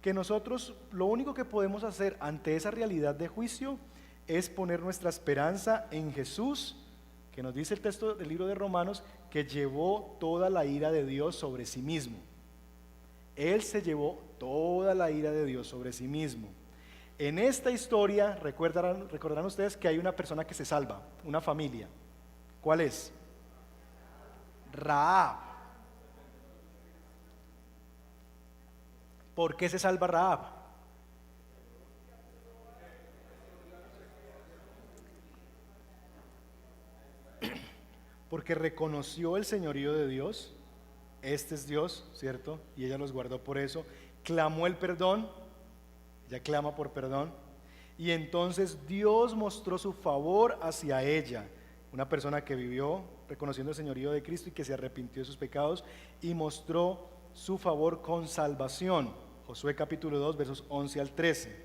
Que nosotros lo único que podemos hacer ante esa realidad de juicio es poner nuestra esperanza en Jesús, que nos dice el texto del libro de Romanos, que llevó toda la ira de Dios sobre sí mismo. Él se llevó toda la ira de Dios sobre sí mismo. En esta historia, recordarán ustedes que hay una persona que se salva, una familia. ¿Cuál es? Rahab. ¿Por qué se salva Rahab? Porque reconoció el señorío de Dios. Este es Dios, ¿cierto? Y ella los guardó por eso. Clamó el perdón, ella clama por perdón. Y entonces Dios mostró su favor hacia ella, una persona que vivió reconociendo el señorío de Cristo y que se arrepintió de sus pecados, y mostró su favor con salvación. Josué capítulo 2, versos 11 al 13.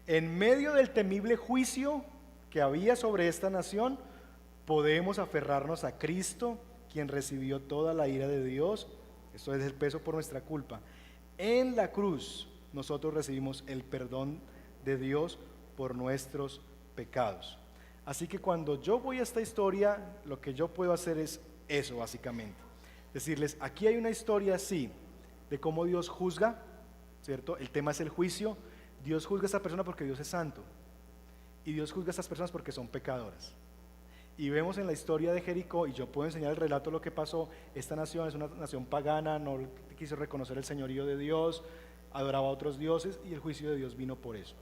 En medio del temible juicio que había sobre esta nación, podemos aferrarnos a Cristo, quien recibió toda la ira de Dios, esto es el peso por nuestra culpa. En la cruz nosotros recibimos el perdón de Dios por nuestros pecados. Así que cuando yo voy a esta historia, lo que yo puedo hacer es eso básicamente. Decirles, aquí hay una historia así, de cómo Dios juzga, ¿cierto? El tema es el juicio. Dios juzga a esta persona porque Dios es santo. Y Dios juzga a estas personas porque son pecadoras. Y vemos en la historia de Jericó, y yo puedo enseñar el relato de lo que pasó. Esta nación es una nación pagana, no quiso reconocer el señorío de Dios, adoraba a otros dioses, y el juicio de Dios vino por eso,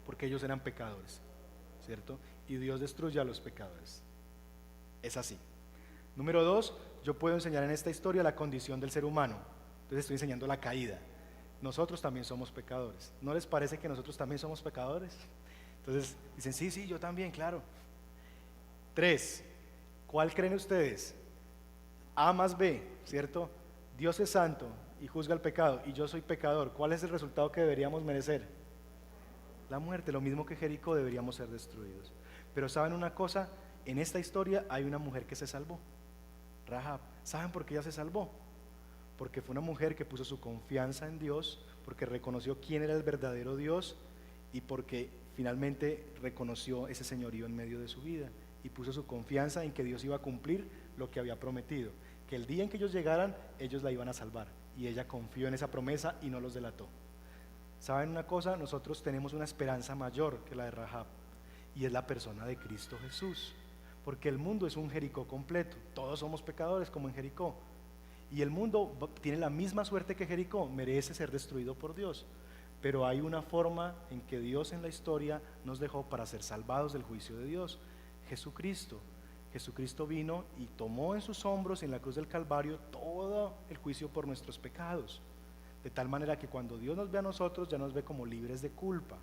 porque ellos eran pecadores, ¿cierto? Y Dios destruye a los pecadores. Es así. Número 2, yo puedo enseñar en esta historia la condición del ser humano. Entonces estoy enseñando la caída. Nosotros también somos pecadores. ¿No les parece que nosotros también somos pecadores? Entonces dicen, sí, yo también, claro. 3, ¿cuál creen ustedes? A más B, ¿cierto? Dios es santo y juzga el pecado, y yo soy pecador. ¿Cuál es el resultado que deberíamos merecer? La muerte. Lo mismo que Jericó, deberíamos ser destruidos. Pero ¿saben una cosa? En esta historia hay una mujer que se salvó, Rahab. ¿Saben por qué ella se salvó? Porque fue una mujer que puso su confianza en Dios, porque reconoció quién era el verdadero Dios, y porque finalmente reconoció ese señorío en medio de su vida, y puso su confianza en que Dios iba a cumplir lo que había prometido, que el día en que ellos llegaran, ellos la iban a salvar, y ella confió en esa promesa y no los delató. ¿Saben una cosa? Nosotros tenemos una esperanza mayor que la de Rahab, y es la persona de Cristo Jesús, porque el mundo es un Jericó completo. Todos somos pecadores como en Jericó, y el mundo tiene la misma suerte que Jericó, merece ser destruido por Dios. Pero hay una forma en que Dios en la historia nos dejó para ser salvados del juicio de Dios. Jesucristo vino y tomó en sus hombros en la cruz del Calvario todo el juicio por nuestros pecados, de tal manera que cuando Dios nos ve a nosotros, ya nos ve como libres de culpa.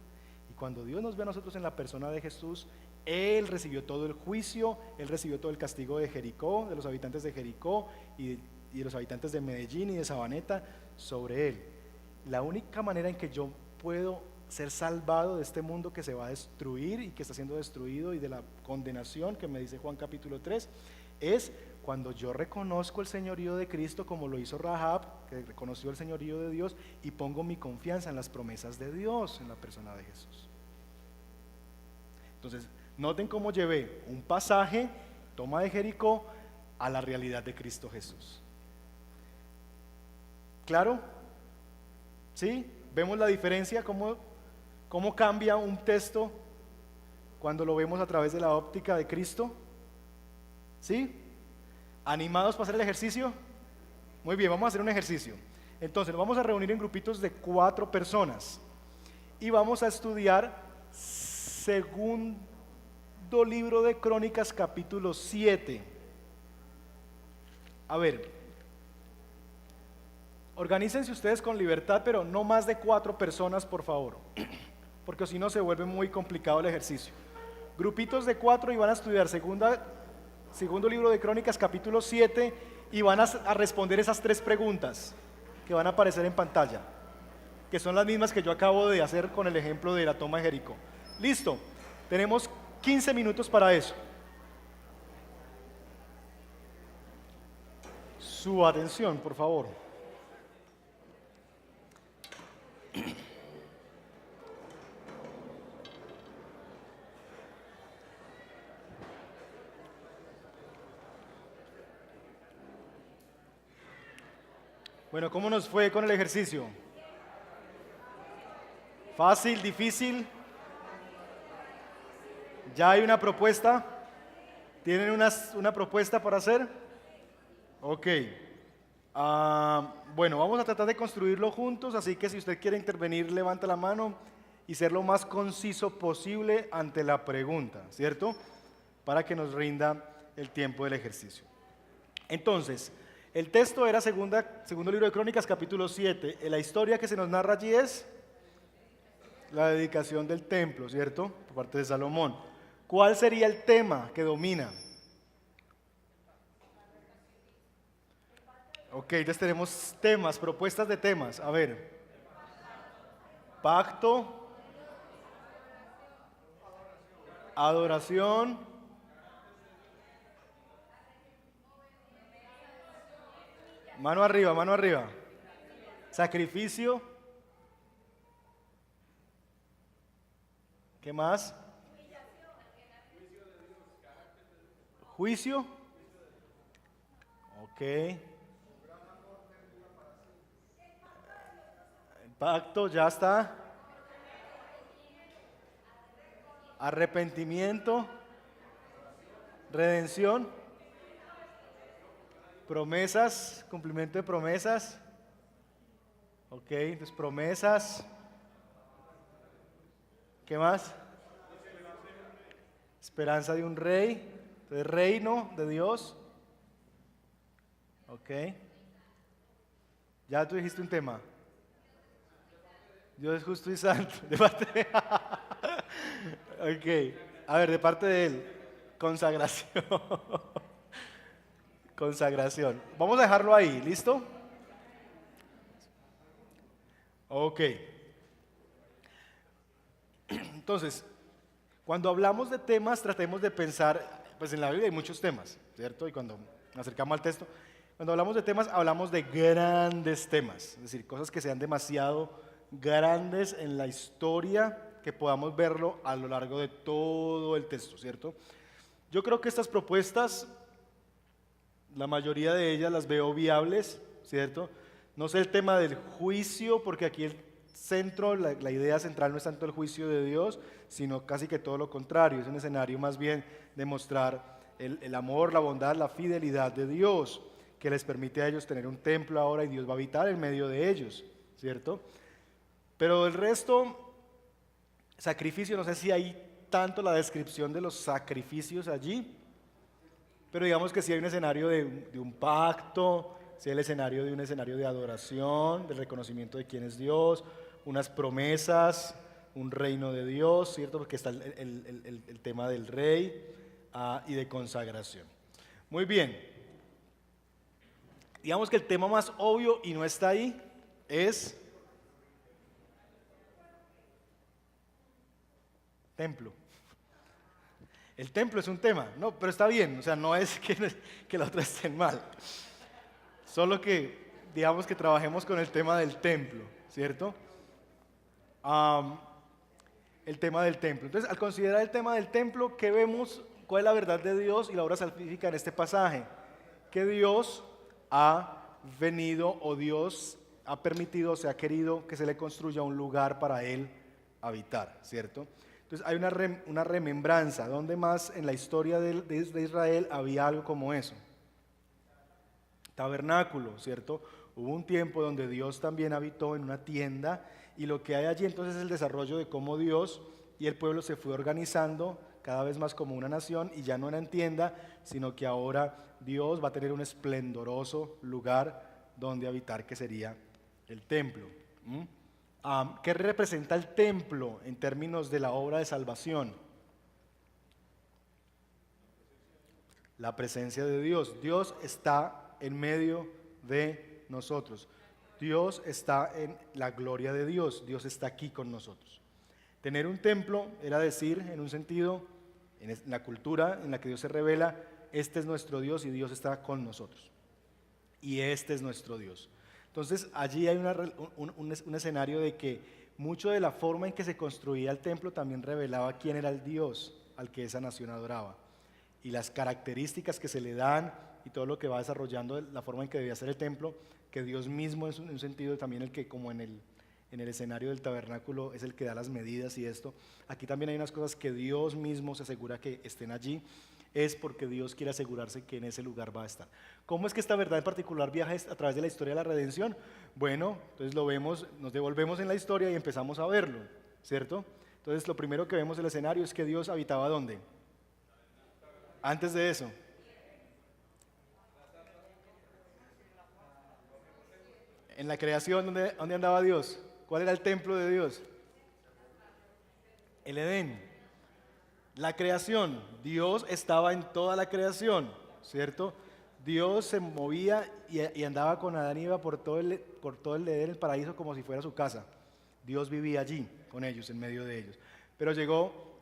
Y cuando Dios nos ve a nosotros en la persona de Jesús, Él recibió todo el juicio, Él recibió todo el castigo de Jericó, de los habitantes de Jericó y de los habitantes de Medellín y de Sabaneta sobre Él. La única manera en que yo puedo ser salvado de este mundo que se va a destruir y que está siendo destruido, y de la condenación que me dice Juan capítulo 3, es cuando yo reconozco el señorío de Cristo, como lo hizo Rahab, que reconoció el señorío de Dios, y pongo mi confianza en las promesas de Dios, en la persona de Jesús. Entonces, noten cómo llevé un pasaje, toma de Jericó, a la realidad de Cristo Jesús. ¿Claro? ¿Sí? ¿Vemos la diferencia? ¿Cómo cambia un texto cuando lo vemos a través de la óptica de Cristo? ¿Sí? ¿Animados para hacer el ejercicio? Muy bien, vamos a hacer un ejercicio. Entonces nos vamos a reunir en grupitos de 4 personas y vamos a estudiar segundo libro de Crónicas capítulo 7. A ver, organícense ustedes con libertad, pero no más de 4 personas, por favor, porque si no se vuelve muy complicado el ejercicio. Grupitos de 4 y van a estudiar segundo libro de Crónicas capítulo 7 y van a responder esas 3 preguntas que van a aparecer en pantalla, que son las mismas que yo acabo de hacer con el ejemplo de la toma de Jericó. Listo, tenemos 15 minutos para eso. Su atención, por favor. Bueno, ¿cómo nos fue con el ejercicio? ¿Fácil? ¿Difícil? ¿Ya hay una propuesta? ¿Tienen una propuesta para hacer? Ok. Bueno, vamos a tratar de construirlo juntos, así que si usted quiere intervenir, levanta la mano y ser lo más conciso posible ante la pregunta, ¿cierto? Para que nos rinda el tiempo del ejercicio. Entonces, el texto era segundo libro de Crónicas, capítulo 7. La historia que se nos narra allí es la dedicación del templo, ¿cierto? Por parte de Salomón. ¿Cuál sería el tema que domina? Ok, entonces tenemos temas, propuestas de temas. A ver. Pacto, adoración, mano arriba, mano arriba. Sacrificio. ¿Qué más? Juicio. Ok. El pacto ya está. Arrepentimiento. Redención. Promesas. Cumplimiento de promesas. Ok, entonces promesas. ¿Qué más? Esperanza de un rey. Entonces, reino de Dios. Ok. Ya tú dijiste un tema. Dios es justo y santo. De parte de... Ok. A ver, de parte de él. Consagración. Consagración. Vamos a dejarlo ahí. ¿Listo? Ok. Entonces, cuando hablamos de temas, tratemos de pensar, pues en la Biblia hay muchos temas, ¿cierto? Y cuando nos acercamos al texto, cuando hablamos de temas, hablamos de grandes temas, es decir, cosas que sean demasiado grandes en la historia, que podamos verlo a lo largo de todo el texto, ¿cierto? Yo creo que estas propuestas, la mayoría de ellas las veo viables, ¿cierto? No sé el tema del juicio, porque aquí el centro, la idea central no es tanto el juicio de Dios, sino casi que todo lo contrario, es un escenario más bien de mostrar el amor, la bondad, la fidelidad de Dios, que les permite a ellos tener un templo ahora y Dios va a habitar en medio de ellos, ¿cierto? Pero el resto, sacrificio, no sé si hay tanto la descripción de los sacrificios allí, pero digamos que sí hay un escenario de un pacto, sí hay el escenario de un escenario de adoración, del reconocimiento de quién es Dios, unas promesas, un reino de Dios, ¿cierto? Porque está el tema del rey y de consagración. Muy bien. Digamos que el tema más obvio y no está ahí es templo. El templo es un tema, no, pero está bien, o sea, no es que la otra esté mal. Solo que, digamos que trabajemos con el tema del templo, ¿cierto? El tema del templo. Entonces, al considerar el tema del templo, ¿qué vemos? ¿Cuál es la verdad de Dios y la obra salvífica en este pasaje? Que Dios ha venido o Dios ha permitido, se ha querido que se le construya un lugar para Él habitar, ¿cierto? Entonces hay una remembranza. ¿Dónde más en la historia de Israel había algo como eso? Tabernáculo, ¿cierto? Hubo un tiempo donde Dios también habitó en una tienda y lo que hay allí entonces es el desarrollo de cómo Dios y el pueblo se fue organizando cada vez más como una nación y ya no era en tienda, sino que ahora Dios va a tener un esplendoroso lugar donde habitar que sería el templo. ¿Qué representa el templo en términos de la obra de salvación? La presencia de Dios. Dios está en medio de nosotros. Dios está en la gloria de Dios. Dios está aquí con nosotros. Tener un templo era decir, en un sentido, en la cultura en la que Dios se revela, este es nuestro Dios y Dios está con nosotros. Y este es nuestro Dios. Entonces allí hay un escenario de que mucho de la forma en que se construía el templo también revelaba quién era el Dios al que esa nación adoraba. Y las características que se le dan y todo lo que va desarrollando la forma en que debía ser el templo, que Dios mismo es en un sentido también el que como en el escenario del tabernáculo es el que da las medidas y esto. Aquí también hay unas cosas que Dios mismo se asegura que estén allí, es porque Dios quiere asegurarse que en ese lugar va a estar. ¿Cómo es que esta verdad en particular viaja a través de la historia de la redención? Bueno, entonces lo vemos, nos devolvemos en la historia y empezamos a verlo, ¿cierto? Entonces lo primero que vemos en el escenario es que Dios habitaba ¿dónde? Antes de eso. En la creación, ¿dónde andaba Dios? ¿Cuál era el templo de Dios? El Edén. La creación, Dios estaba en toda la creación, ¿cierto? Dios se movía y andaba con Adán y Eva por todo el Edén, el paraíso, como si fuera su casa. Dios vivía allí con ellos, en medio de ellos. Pero llegó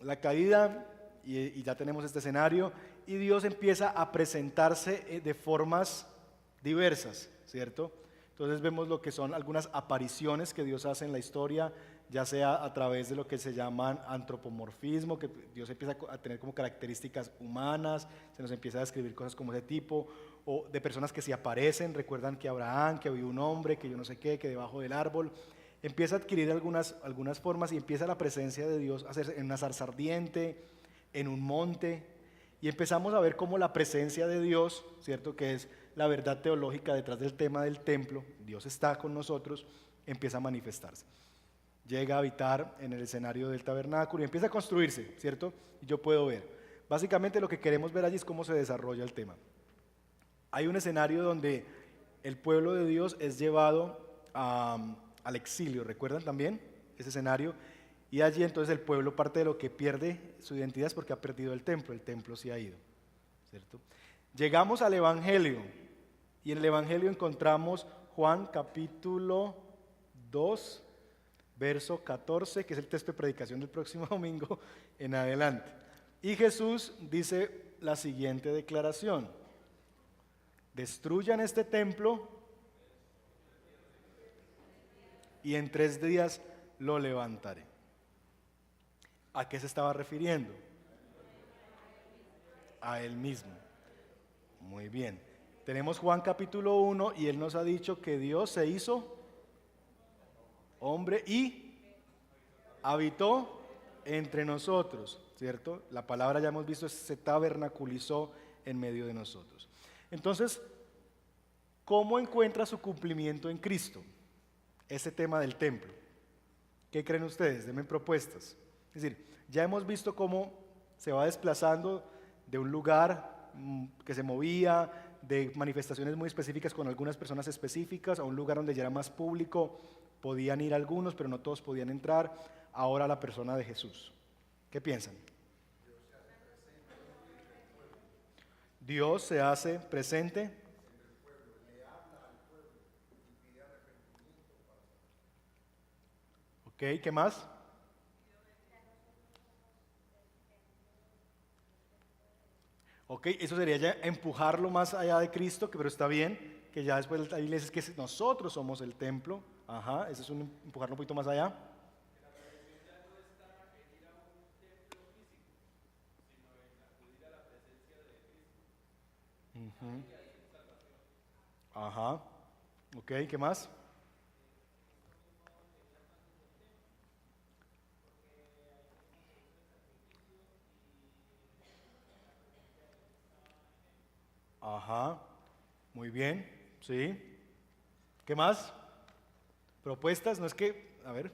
la caída y ya tenemos este escenario y Dios empieza a presentarse de formas diversas, ¿cierto? Entonces vemos lo que son algunas apariciones que Dios hace en la historia, ya sea a través de lo que se llama antropomorfismo, que Dios empieza a tener como características humanas, se nos empieza a describir cosas como ese tipo, o de personas que se aparecen, recuerdan que Abraham, que vio un hombre, que yo no sé qué, que debajo del árbol, empieza a adquirir algunas formas y empieza la presencia de Dios a hacerse en una zarza ardiente, en un monte, y empezamos a ver cómo la presencia de Dios, ¿cierto? Que es la verdad teológica detrás del tema del templo, Dios está con nosotros, empieza a manifestarse. Llega a habitar en el escenario del tabernáculo y empieza a construirse, ¿cierto? Y yo puedo ver. Básicamente lo que queremos ver allí es cómo se desarrolla el tema. Hay un escenario donde el pueblo de Dios es llevado al exilio, ¿recuerdan también ese escenario? Y allí entonces el pueblo, parte de lo que pierde su identidad es porque ha perdido el templo se ha ido, ¿cierto? Llegamos al Evangelio y en el Evangelio encontramos Juan capítulo 2, verso 14, que es el texto de predicación del próximo domingo en adelante. Y Jesús dice la siguiente declaración: destruyan este templo y en 3 días lo levantaré. ¿A qué se estaba refiriendo? A él mismo. Muy bien. Tenemos Juan capítulo 1 y él nos ha dicho que Dios se hizo hombre y habitó entre nosotros, ¿cierto? La palabra ya hemos visto se tabernaculizó en medio de nosotros. Entonces, ¿cómo encuentra su cumplimiento en Cristo? Ese tema del templo. ¿Qué creen ustedes? Denme propuestas. Es decir, ya hemos visto cómo se va desplazando de un lugar que se movía, de manifestaciones muy específicas con algunas personas específicas, a un lugar donde ya era más público, podían ir algunos, pero no todos podían entrar, ahora la persona de Jesús. ¿Qué piensan? Dios se hace presente. Ok, ¿qué más? Ok, eso sería ya empujarlo más allá de Cristo, pero está bien, que ya después hay iglesias que nosotros somos el templo. Ajá, ese es un empujarlo un poquito más allá. Ujú. Ajá, ok, ¿qué más? Ajá, muy bien, sí. ¿Qué más? ¿Propuestas? No es que, a ver.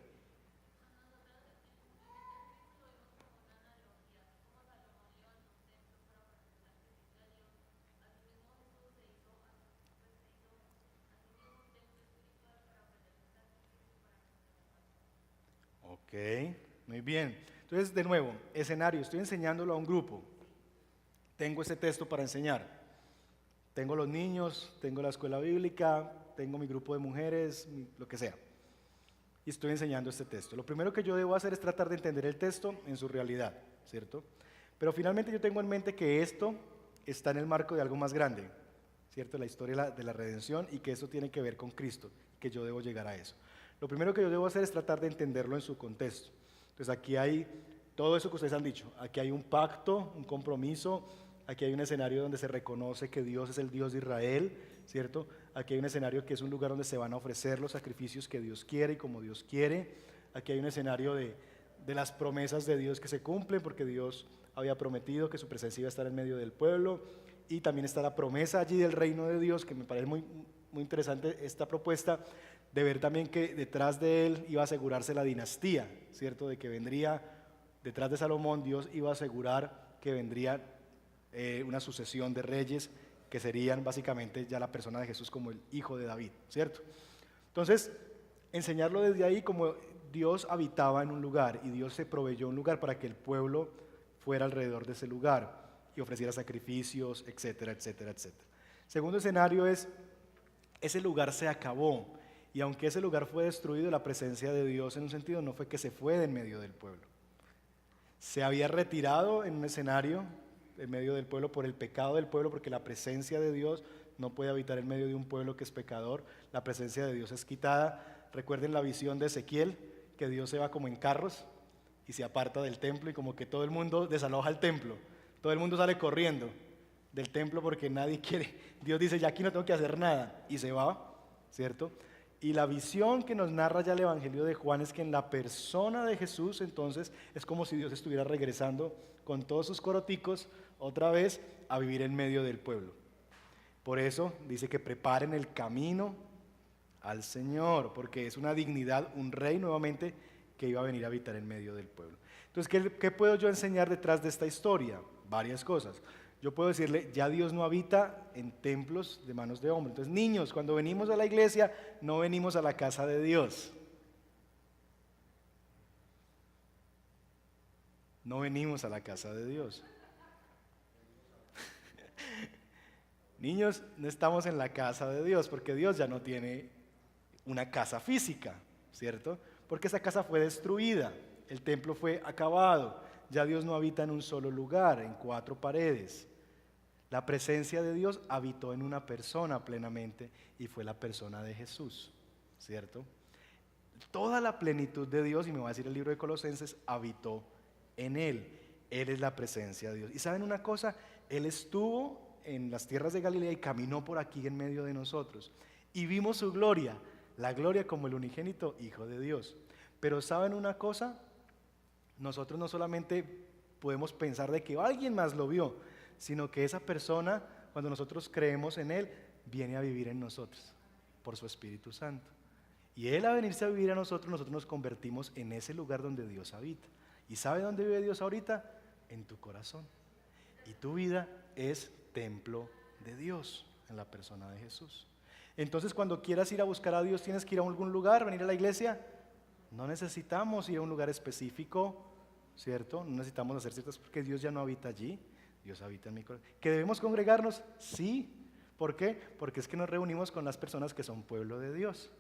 Ok, muy bien. Entonces, de nuevo, escenario, estoy enseñándolo a un grupo. Tengo este texto para enseñar. Tengo los niños, tengo la escuela bíblica, tengo mi grupo de mujeres, lo que sea. Y estoy enseñando este texto. Lo primero que yo debo hacer es tratar de entender el texto en su realidad, ¿cierto? Pero finalmente yo tengo en mente que esto está en el marco de algo más grande, ¿cierto? La historia de la redención y que eso tiene que ver con Cristo, que yo debo llegar a eso. Lo primero que yo debo hacer es tratar de entenderlo en su contexto. Entonces aquí hay todo eso que ustedes han dicho. Aquí hay un pacto, un compromiso. Aquí hay un escenario donde se reconoce que Dios es el Dios de Israel, ¿cierto? Aquí hay un escenario que es un lugar donde se van a ofrecer los sacrificios que Dios quiere y como Dios quiere. Aquí hay un escenario de las promesas de Dios que se cumplen porque Dios había prometido que su presencia iba a estar en medio del pueblo. Y también está la promesa allí del reino de Dios, que me parece muy, muy interesante esta propuesta, de ver también que detrás de él iba a asegurarse la dinastía, ¿cierto? De que vendría, detrás de Salomón, Dios iba a asegurar que vendría una sucesión de reyes que serían básicamente ya la persona de Jesús como el hijo de David, ¿cierto? Entonces, enseñarlo desde ahí como Dios habitaba en un lugar y Dios se proveyó un lugar para que el pueblo fuera alrededor de ese lugar y ofreciera sacrificios, etcétera, etcétera, etcétera. Segundo escenario es, ese lugar se acabó y aunque ese lugar fue destruido, la presencia de Dios en un sentido no fue que se fue de en medio del pueblo. Se había retirado en un escenario en medio del pueblo por el pecado del pueblo, porque la presencia de Dios no puede habitar en medio de un pueblo que es pecador. La presencia de Dios es quitada. Recuerden la visión de Ezequiel, que Dios se va como en carros y se aparta del templo y como que todo el mundo desaloja el templo, todo el mundo sale corriendo del templo porque nadie quiere, Dios dice ya aquí no tengo que hacer nada y se va, ¿cierto? Y la visión que nos narra ya el Evangelio de Juan es que en la persona de Jesús entonces es como si Dios estuviera regresando con todos sus coroticos otra vez a vivir en medio del pueblo. Por eso dice que preparen el camino al Señor, porque es una dignidad, un rey nuevamente que iba a venir a habitar en medio del pueblo. Entonces, ¿qué puedo yo enseñar detrás de esta historia? Varias cosas. Yo puedo decirle, ya Dios no habita en templos de manos de hombres. Entonces, niños, cuando venimos a la iglesia, no venimos a la casa de Dios. No venimos a la casa de Dios. Niños, no estamos en la casa de Dios, porque Dios ya no tiene una casa física, ¿cierto? Porque esa casa fue destruida, el templo fue acabado, ya Dios no habita en un solo lugar, en 4 paredes. La presencia de Dios habitó en una persona plenamente y fue la persona de Jesús, ¿cierto? Toda la plenitud de Dios, y me va a decir el libro de Colosenses, habitó en Él. Él es la presencia de Dios. Y ¿saben una cosa? Él estuvo en las tierras de Galilea y caminó por aquí en medio de nosotros. Y vimos su gloria, la gloria como el unigénito Hijo de Dios. Pero ¿saben una cosa? Nosotros no solamente podemos pensar de que alguien más lo vio, sino que esa persona, cuando nosotros creemos en Él, viene a vivir en nosotros por su Espíritu Santo. Y Él a venirse a vivir a nosotros, nosotros nos convertimos en ese lugar donde Dios habita. ¿Y sabe dónde vive Dios ahorita? En tu corazón. Y tu vida es templo de Dios en la persona de Jesús. Entonces, cuando quieras ir a buscar a Dios, ¿tienes que ir a algún lugar, venir a la iglesia? No necesitamos ir a un lugar específico, ¿cierto? No necesitamos hacer ciertas, porque Dios ya no habita allí, Dios habita en mi corazón. ¿Que debemos congregarnos? Sí. ¿Por qué? Porque es que nos reunimos con las personas que son pueblo de Dios,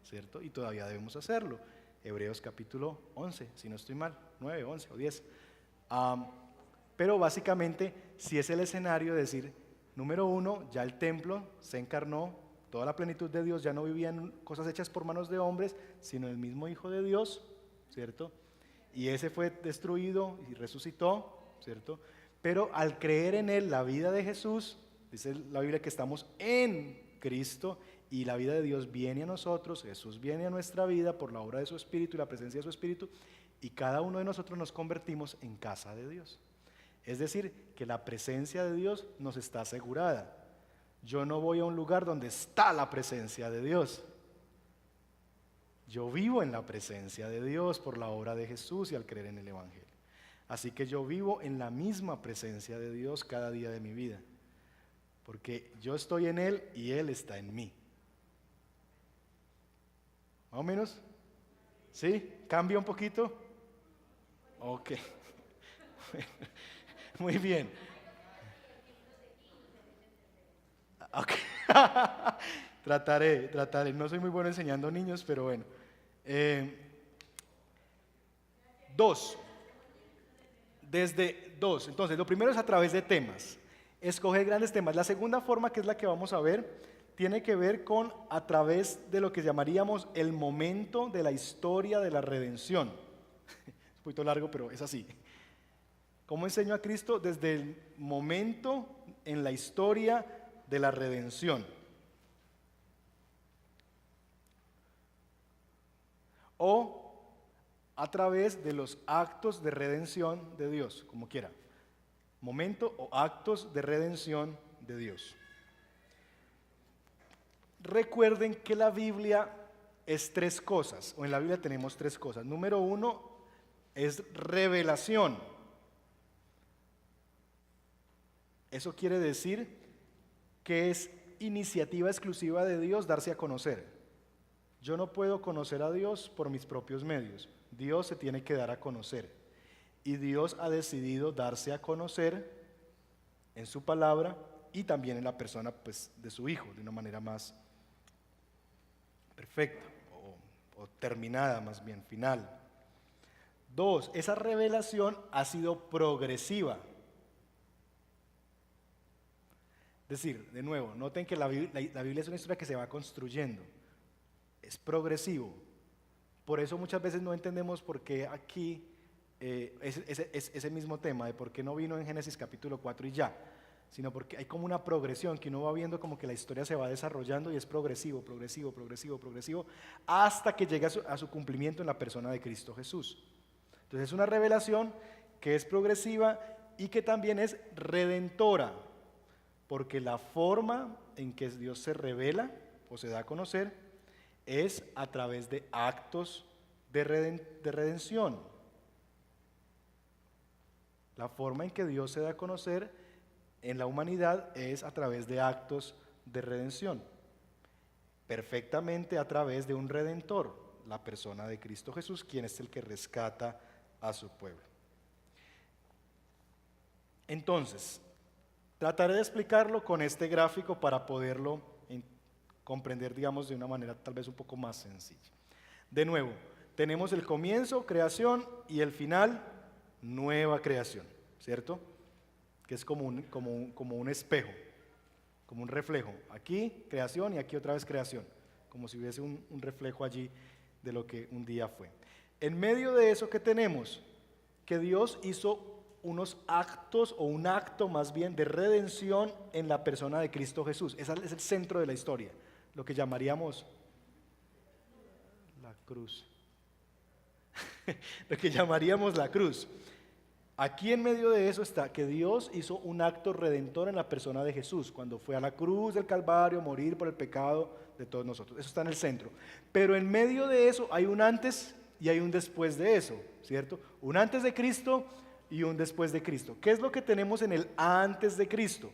¿cierto? Y todavía debemos hacerlo. Hebreos capítulo 11, si no estoy mal, 9, 11 o 10. Pero básicamente, si es el escenario de decir, número 1, ya el templo se encarnó, toda la plenitud de Dios, ya no vivían cosas hechas por manos de hombres, sino el mismo Hijo de Dios, ¿cierto? Y ese fue destruido y resucitó, ¿cierto? Pero al creer en Él, la vida de Jesús, dice la Biblia que estamos en Cristo y la vida de Dios viene a nosotros, Jesús viene a nuestra vida por la obra de su Espíritu y la presencia de su Espíritu, y cada uno de nosotros nos convertimos en casa de Dios. Es decir, que la presencia de Dios nos está asegurada. Yo no voy a un lugar donde está la presencia de Dios. Yo vivo en la presencia de Dios por la obra de Jesús y al creer en el Evangelio. Así que yo vivo en la misma presencia de Dios cada día de mi vida. Porque yo estoy en Él y Él está en mí. ¿Más o menos? ¿Sí? ¿Cambia un poquito? Ok. Muy bien. Okay. Trataré. No soy muy bueno enseñando niños, pero bueno. 2. Desde 2. Entonces, lo primero es a través de temas. Escoger grandes temas. La segunda forma, que es la que vamos a ver, tiene que ver con a través de lo que llamaríamos el momento de la historia de la redención. Es un poquito largo, pero es así. ¿Cómo enseño a Cristo? Desde el momento en la historia de la redención. O a través de los actos de redención de Dios, como quiera. Momento o actos de redención de Dios. Recuerden que la Biblia es 3 cosas, o en la Biblia tenemos 3 cosas. Número 1 es revelación. Eso quiere decir que es iniciativa exclusiva de Dios darse a conocer. Yo no puedo conocer a Dios por mis propios medios. Dios se tiene que dar a conocer. Y Dios ha decidido darse a conocer en su palabra y también en la persona, pues, de su Hijo, de una manera más perfecta o terminada, más bien final. 2, esa revelación ha sido progresiva. Es decir, de nuevo, noten que la Biblia es una historia que se va construyendo. Es progresivo. Por eso muchas veces no entendemos por qué aquí ese mismo tema de por qué no vino en Génesis capítulo 4 y ya, sino porque hay como una progresión que uno va viendo como que la historia se va desarrollando y es progresivo, progresivo, progresivo, progresivo, hasta que llega a su cumplimiento en la persona de Cristo Jesús. Entonces es una revelación que es progresiva y que también es redentora, porque la forma en que Dios se revela o se da a conocer es a través de actos de redención. La forma en que Dios se da a conocer en la humanidad es a través de actos de redención, perfectamente a través de un redentor, la persona de Cristo Jesús, quien es el que rescata a su pueblo. Entonces, trataré de explicarlo con este gráfico para poderlo comprender, digamos, de una manera tal vez un poco más sencilla. De nuevo, tenemos el comienzo, creación, y el final, nueva creación, ¿cierto? Que es como un espejo, como un reflejo. Aquí creación y aquí otra vez creación, como si hubiese un reflejo allí de lo que un día fue. En medio de eso, ¿qué tenemos? Que Dios hizo unos actos, o un acto más bien, de redención en la persona de Cristo Jesús. Ese es el centro de la historia, lo que llamaríamos la cruz. Lo que llamaríamos la cruz. Aquí en medio de eso está que Dios hizo un acto redentor en la persona de Jesús, cuando fue a la cruz del Calvario a morir por el pecado de todos nosotros. Eso está en el centro. Pero en medio de eso hay un antes y hay un después de eso, ¿cierto? Un antes de Cristo y un después de Cristo. ¿Qué es lo que tenemos en el antes de Cristo?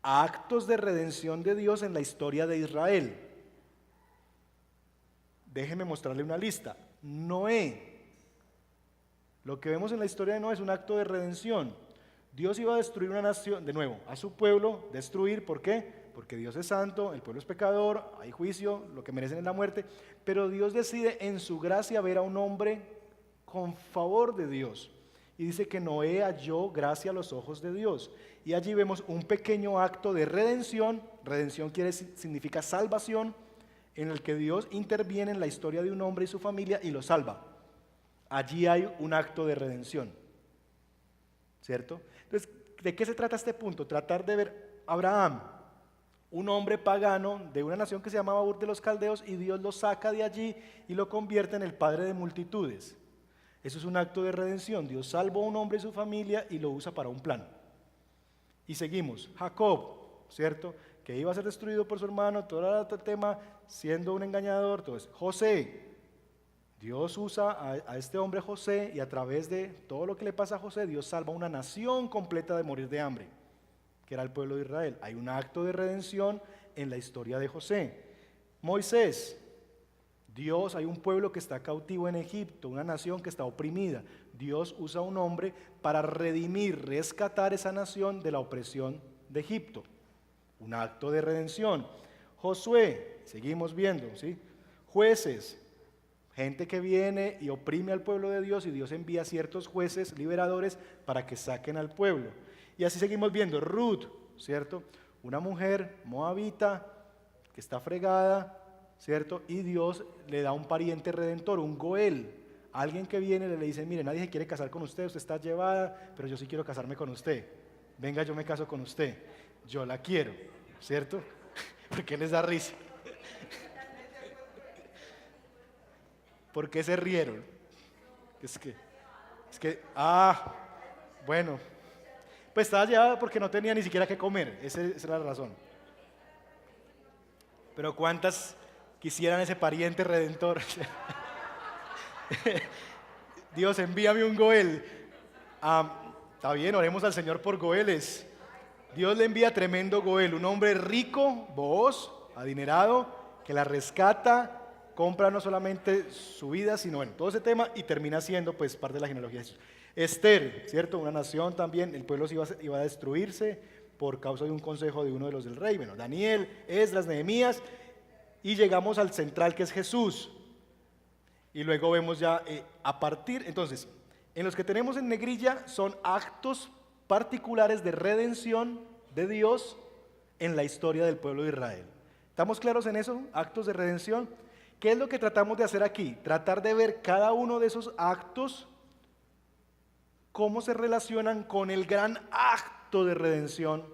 Actos de redención de Dios en la historia de Israel. Déjeme mostrarle una lista. Noé. Lo que vemos en la historia de Noé es un acto de redención. Dios iba a destruir una nación, de nuevo, a su pueblo, destruir. ¿Por qué? Porque Dios es santo, el pueblo es pecador, hay juicio, lo que merecen es la muerte. Pero Dios decide en su gracia ver a un hombre con favor de Dios. Y dice que Noé halló gracia a los ojos de Dios. Y allí vemos un pequeño acto de redención. Redención significa salvación, en el que Dios interviene en la historia de un hombre y su familia y lo salva. Allí hay un acto de redención, ¿cierto? Entonces, ¿de qué se trata este punto? Tratar de ver a Abraham, un hombre pagano de una nación que se llamaba Ur de los Caldeos, y Dios lo saca de allí y lo convierte en el padre de multitudes. Eso es un acto de redención. Dios salvó a un hombre y su familia y lo usa para un plan. Y seguimos. Jacob, ¿cierto? Que iba a ser destruido por su hermano, todo el tema, siendo un engañador. Entonces, José. Dios usa a este hombre José, y a través de todo lo que le pasa a José, Dios salva a una nación completa de morir de hambre, que era el pueblo de Israel. Hay un acto de redención en la historia de José. Moisés. Dios, hay un pueblo que está cautivo en Egipto, una nación que está oprimida. Dios usa a un hombre para redimir, rescatar esa nación de la opresión de Egipto. Un acto de redención. Josué, seguimos viendo, ¿sí? Jueces, gente que viene y oprime al pueblo de Dios, y Dios envía ciertos jueces liberadores para que saquen al pueblo. Y así seguimos viendo. Ruth, ¿cierto? Una mujer moabita que está fregada, ¿cierto? Y Dios le da un pariente redentor, un Goel, alguien que viene y le dice: mire, nadie se quiere casar con usted, usted está llevada, pero yo sí quiero casarme con usted. Venga, yo me caso con usted, yo la quiero, ¿cierto? ¿Por qué les da risa? ¿Por qué se rieron? Bueno, pues estaba llevada porque no tenía ni siquiera que comer, esa es la razón. Pero ¿cuántas quisieran ese pariente redentor? Dios, envíame un Goel. Está bien, oremos al Señor por Goeles. Dios le envía tremendo Goel, un hombre rico, Booz, adinerado, que la rescata, compra no solamente su vida, sino bueno, todo ese tema, y termina siendo pues parte de la genealogía de Jesús. Esther, ¿cierto? Una nación también, el pueblo iba a destruirse por causa de un consejo de uno de los del rey. Bueno, Daniel, Esdras, Nehemías, y llegamos al central, que es Jesús. Y luego vemos ya entonces, en los que tenemos en negrilla son actos particulares de redención de Dios en la historia del pueblo de Israel. ¿Estamos claros en eso? Actos de redención. ¿Qué es lo que tratamos de hacer aquí? Tratar de ver cada uno de esos actos, cómo se relacionan con el gran acto de redención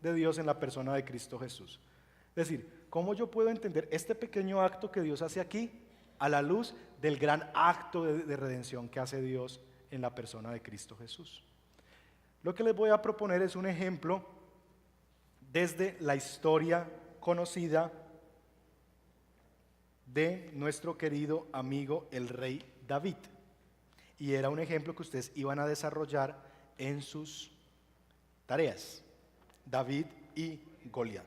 de Dios en la persona de Cristo Jesús. Es decir, cómo yo puedo entender este pequeño acto que Dios hace aquí a la luz del gran acto de redención que hace Dios en la persona de Cristo Jesús. Lo que les voy a proponer es un ejemplo desde la historia conocida de nuestro querido amigo el rey David. Y era un ejemplo que ustedes iban a desarrollar en sus tareas. David y Goliat.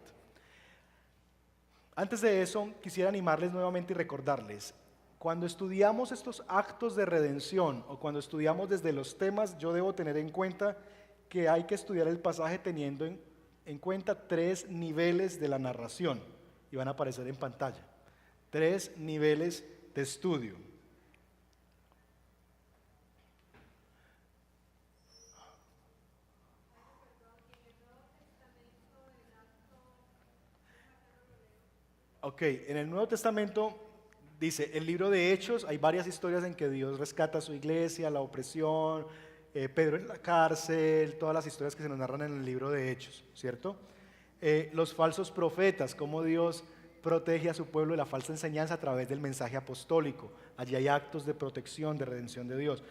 Antes de eso, quisiera animarles nuevamente y recordarles, cuando estudiamos estos actos de redención o cuando estudiamos desde los temas, yo debo tener en cuenta que hay que estudiar el pasaje teniendo en cuenta 3 niveles de la narración y van a aparecer en pantalla. 3 niveles de estudio. Ok, en el Nuevo Testamento dice, el libro de Hechos, hay varias historias en que Dios rescata a su iglesia, la opresión, Pedro en la cárcel, todas las historias que se nos narran en el libro de Hechos, ¿cierto? Los falsos profetas, cómo Dios protege a su pueblo de la falsa enseñanza a través del mensaje apostólico. Allí hay actos de protección, de redención de Dios.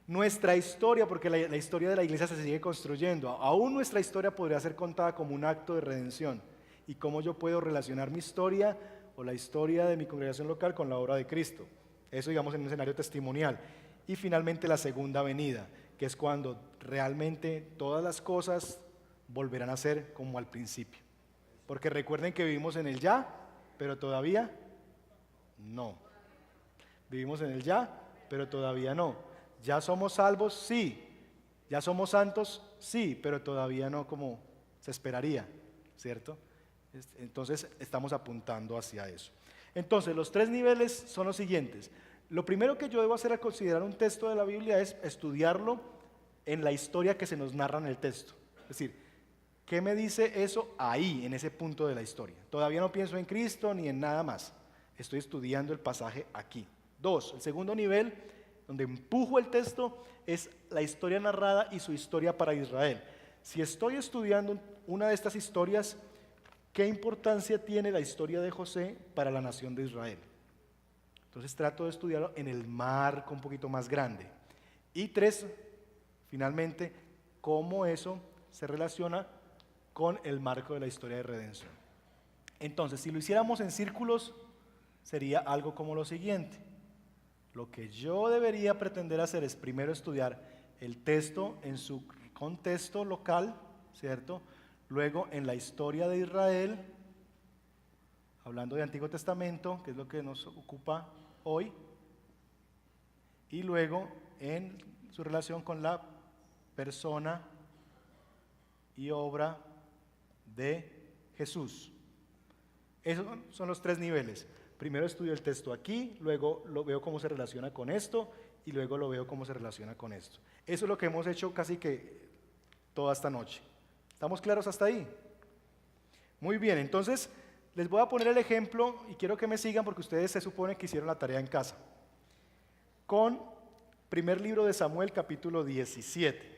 Nuestra historia, porque la historia de la iglesia se sigue construyendo, aún nuestra historia podría ser contada como un acto de redención. Y cómo yo puedo relacionar mi historia o la historia de mi congregación local con la obra de Cristo. Eso, digamos, en un escenario testimonial. Y finalmente la segunda venida, que es cuando realmente todas las cosas volverán a ser como al principio. Porque recuerden que vivimos en el ya, pero todavía no. Vivimos en el ya, pero todavía no. ¿Ya somos salvos? Sí. ¿Ya somos santos? Sí, pero todavía no como se esperaría, ¿cierto? Entonces estamos apuntando hacia eso. Entonces los 3 niveles son los siguientes. Lo primero que yo debo hacer al considerar un texto de la Biblia es estudiarlo en la historia que se nos narra en el texto. Es decir, ¿qué me dice eso ahí, en ese punto de la historia? Todavía no pienso en Cristo ni en nada más. Estoy estudiando el pasaje aquí. 2, el segundo nivel, donde empujo el texto, es la historia narrada y su historia para Israel. Si estoy estudiando una de estas historias, ¿qué importancia tiene la historia de José para la nación de Israel? Entonces trato de estudiarlo en el marco un poquito más grande. Y 3, finalmente, cómo eso se relaciona con el marco de la historia de redención. Entonces, si lo hiciéramos en círculos, sería algo como lo siguiente. Lo que yo debería pretender hacer es primero estudiar el texto en su contexto local, ¿cierto? Luego en la historia de Israel, hablando de Antiguo Testamento, que es lo que nos ocupa hoy, y luego en su relación con la persona y obra de Jesús. Esos son los 3 niveles. Primero estudio el texto aquí, luego lo veo cómo se relaciona con esto y luego lo veo cómo se relaciona con esto. Eso es lo que hemos hecho casi que toda esta noche. ¿Estamos claros hasta ahí? Muy bien, entonces les voy a poner el ejemplo y quiero que me sigan porque ustedes se supone que hicieron la tarea en casa. Con primer libro de Samuel, capítulo 17.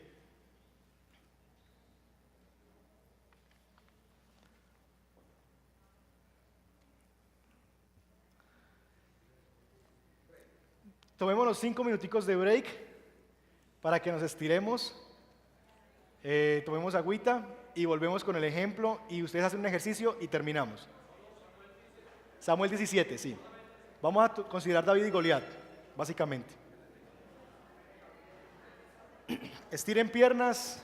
Tomémonos 5 minuticos de break para que nos estiremos, tomemos agüita y volvemos con el ejemplo y ustedes hacen un ejercicio y terminamos. Samuel 17, sí. Vamos a considerar David y Goliat, básicamente. Estiren piernas.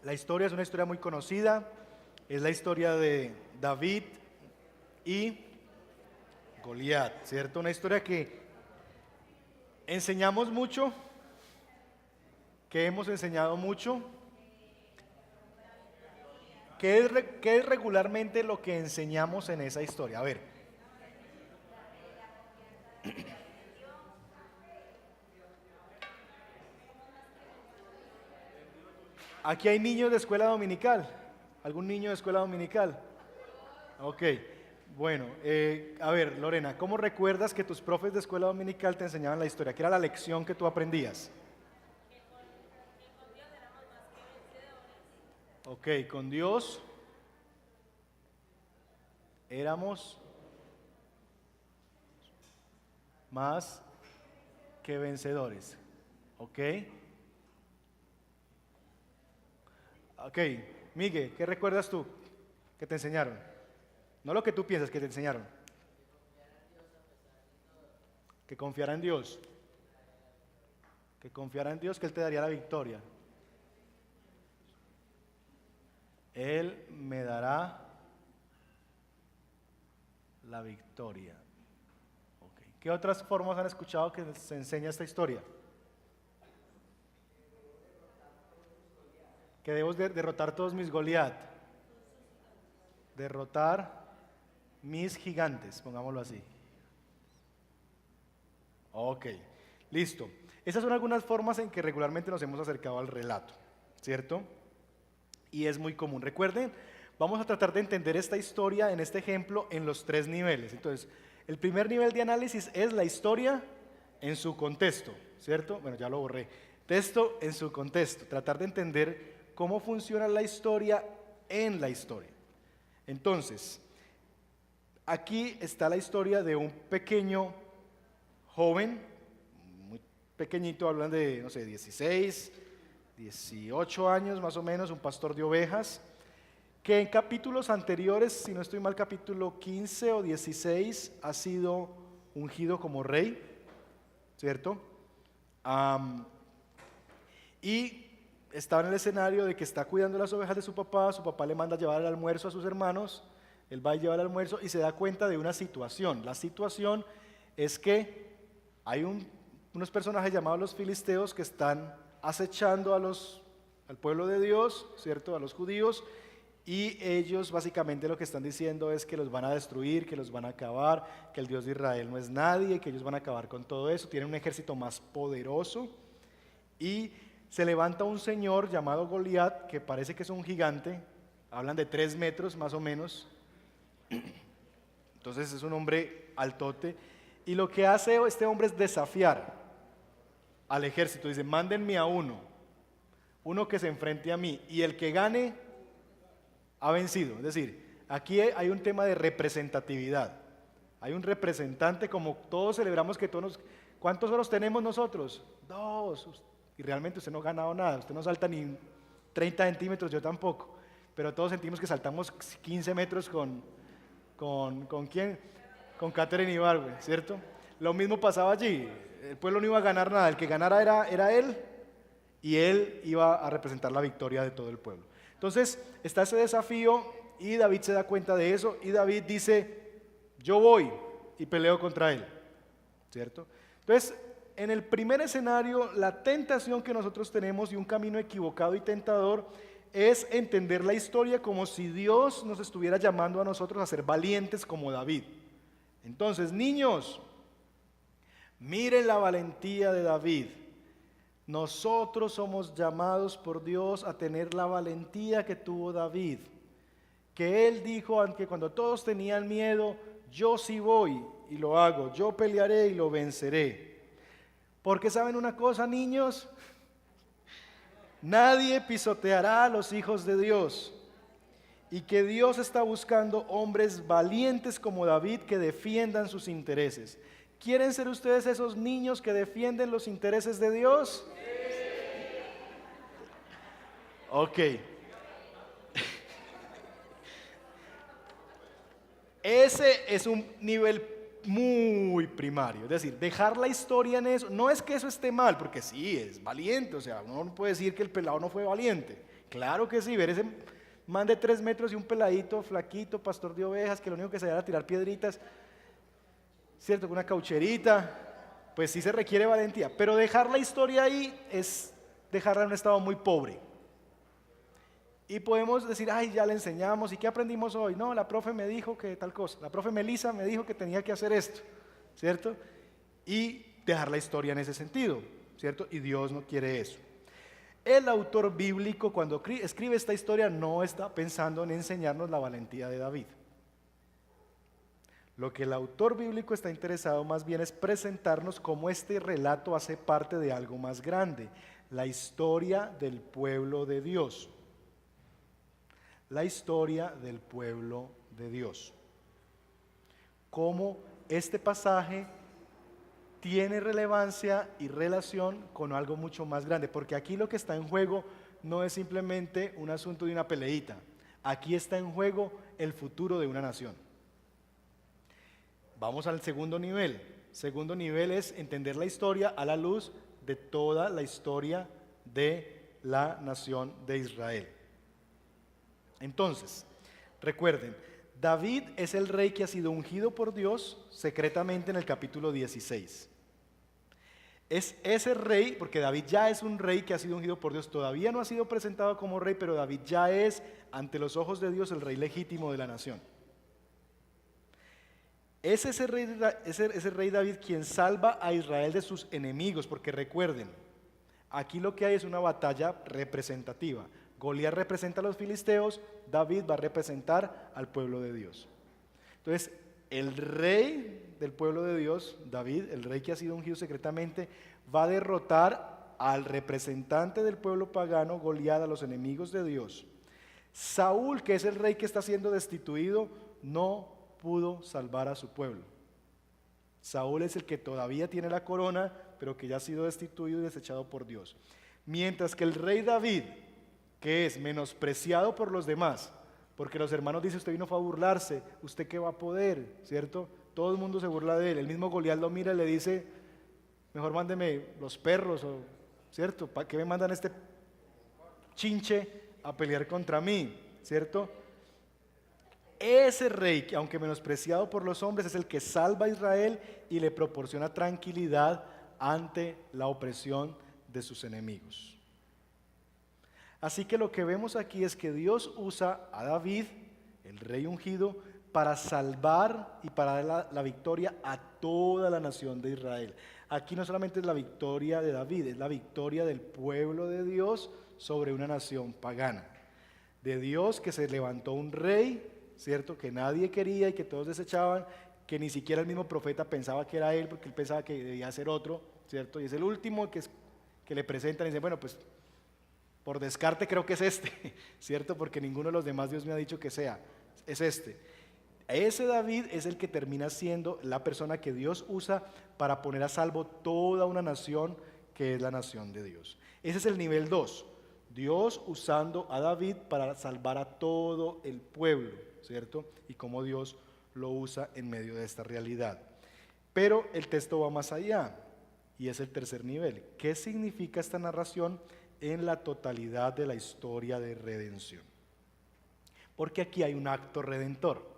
La historia es una historia muy conocida, es la historia de David y Goliat, ¿cierto? Una historia que enseñamos mucho, que hemos enseñado mucho, que es regularmente lo que enseñamos en esa historia. A ver, Aquí hay niños de escuela dominical. ¿Algún niño de escuela dominical? Ok, bueno, a ver, Lorena, ¿cómo recuerdas que tus profes de escuela dominical te enseñaban la historia? ¿Qué era la lección que tú aprendías? Ok, con Dios éramos más que vencedores. Ok, ok, Miguel, ¿qué recuerdas tú que te enseñaron? No lo que tú piensas que te enseñaron. Que confiara en Dios. Que confiara en Dios, que Él te daría la victoria. Él me dará la victoria. Okay. ¿Qué otras formas han escuchado que se enseña esta historia? Que debo derrotar todos mis Goliat. Derrotar mis gigantes, pongámoslo así. Ok, listo. Esas son algunas formas en que regularmente nos hemos acercado al relato, ¿cierto? Y es muy común. Recuerden, vamos a tratar de entender esta historia en este ejemplo en los 3 niveles. Entonces, el primer nivel de análisis es la historia en su contexto, ¿cierto? Bueno, ya lo borré. Texto en su contexto. Tratar de entender cómo funciona la historia en la historia. Entonces, aquí está la historia de un pequeño joven, muy pequeñito, hablan de, no sé, 16, 18 años más o menos, un pastor de ovejas, que en capítulos anteriores, si no estoy mal, capítulo 15 o 16, ha sido ungido como rey, ¿cierto? Y estaba en el escenario de que está cuidando las ovejas de su papá le manda a llevar el almuerzo a sus hermanos, él va a llevar el almuerzo y se da cuenta de una situación. La situación es que hay unos personajes llamados los filisteos que están acechando al pueblo de Dios, ¿cierto? A los judíos, y ellos básicamente lo que están diciendo es que los van a destruir, que los van a acabar, que el Dios de Israel no es nadie, que ellos van a acabar con todo eso. Tienen un ejército más poderoso y se levanta un señor llamado Goliat, que parece que es un gigante, hablan de 3 metros más o menos, entonces es un hombre altote, y lo que hace este hombre es desafiar al ejército. Dice, mándenme a uno que se enfrente a mí, y el que gane ha vencido. Es decir, aquí hay un tema de representatividad. Hay un representante, como todos celebramos que todos ¿cuántos oros tenemos nosotros? 2. Y realmente usted no ha ganado nada, usted no salta ni 30 centímetros, yo tampoco. Pero todos sentimos que saltamos 15 metros ¿con quién? Con Catherine Ibargüe, ¿cierto? Lo mismo pasaba allí, el pueblo no iba a ganar nada, el que ganara era él, y él iba a representar la victoria de todo el pueblo. Entonces está ese desafío y David se da cuenta de eso y David dice, yo voy y peleo contra él, ¿cierto? Entonces, en el primer escenario, la tentación que nosotros tenemos y un camino equivocado y tentador es entender la historia como si Dios nos estuviera llamando a nosotros a ser valientes como David. Entonces, niños, miren la valentía de David. Nosotros somos llamados por Dios a tener la valentía que tuvo David, que él dijo, aunque cuando todos tenían miedo, yo sí voy y lo hago, yo pelearé y lo venceré. Porque ¿saben una cosa, niños? Nadie pisoteará a los hijos de Dios, y que Dios está buscando hombres valientes como David que defiendan sus intereses. ¿Quieren ser ustedes esos niños que defienden los intereses de Dios? Ok. Ese es un nivel muy primario, es decir, dejar la historia en eso, no es que eso esté mal, porque sí, es valiente, o sea, uno no puede decir que el pelado no fue valiente, claro que sí, ver ese man de 3 metros y un peladito, flaquito, pastor de ovejas, que lo único que se da era tirar piedritas, cierto, con una caucherita, pues sí se requiere valentía, pero dejar la historia ahí es dejarla en un estado muy pobre. Y podemos decir, ay, ya le enseñamos, ¿y qué aprendimos hoy? No, la profe me dijo que tal cosa, la profe Melissa me dijo que tenía que hacer esto, ¿cierto? Y dejar la historia en ese sentido, ¿cierto? Y Dios no quiere eso. El autor bíblico, cuando escribe esta historia, no está pensando en enseñarnos la valentía de David. Lo que el autor bíblico está interesado más bien es presentarnos cómo este relato hace parte de algo más grande, la historia del pueblo de Dios. La historia del pueblo de Dios. Cómo este pasaje tiene relevancia y relación con algo mucho más grande, porque aquí lo que está en juego no es simplemente un asunto de una peleita, aquí está en juego el futuro de una nación. Vamos al segundo nivel. Segundo nivel es entender la historia a la luz de toda la historia de la nación de Israel. Entonces, recuerden, David es el rey que ha sido ungido por Dios secretamente en el capítulo 16. Es ese rey, porque David ya es un rey que ha sido ungido por Dios, todavía no ha sido presentado como rey, pero David ya es, ante los ojos de Dios, el rey legítimo de la nación. Es ese rey David quien salva a Israel de sus enemigos, porque recuerden, aquí lo que hay es una batalla representativa. Goliat representa a los filisteos, David va a representar al pueblo de Dios. Entonces, el rey del pueblo de Dios, David, el rey que ha sido ungido secretamente, va a derrotar al representante del pueblo pagano, Goliat, a los enemigos de Dios. Saúl, que es el rey que está siendo destituido, no pudo salvar a su pueblo. Saúl es el que todavía tiene la corona, pero que ya ha sido destituido y desechado por Dios. Mientras que el rey David, que es menospreciado por los demás, porque los hermanos dicen, usted vino a burlarse, usted qué va a poder, ¿cierto? Todo el mundo se burla de él, el mismo Goliat lo mira y le dice, mejor mándeme los perros, ¿cierto? ¿Para qué me mandan este chinche a pelear contra mí? ¿Cierto? Ese rey, que aunque menospreciado por los hombres, es el que salva a Israel y le proporciona tranquilidad ante la opresión de sus enemigos. Así que lo que vemos aquí es que Dios usa a David, el rey ungido, para salvar y para dar la victoria a toda la nación de Israel. Aquí no solamente es la victoria de David, es la victoria del pueblo de Dios sobre una nación pagana. De Dios que se levantó un rey, ¿cierto? Que nadie quería y que todos desechaban, que ni siquiera el mismo profeta pensaba que era él, porque él pensaba que debía ser otro, ¿cierto? Y es el último que le presentan y dicen, bueno, pues por descarte creo que es este, ¿cierto? Porque ninguno de los demás Dios me ha dicho que sea, es este. Ese David es el que termina siendo la persona que Dios usa para poner a salvo toda una nación que es la nación de Dios. Ese es el nivel 2. Dios usando a David para salvar a todo el pueblo, ¿cierto? Y cómo Dios lo usa en medio de esta realidad. Pero el texto va más allá y es el tercer nivel. ¿Qué significa esta narración en la totalidad de la historia de redención? Porque aquí hay un acto redentor.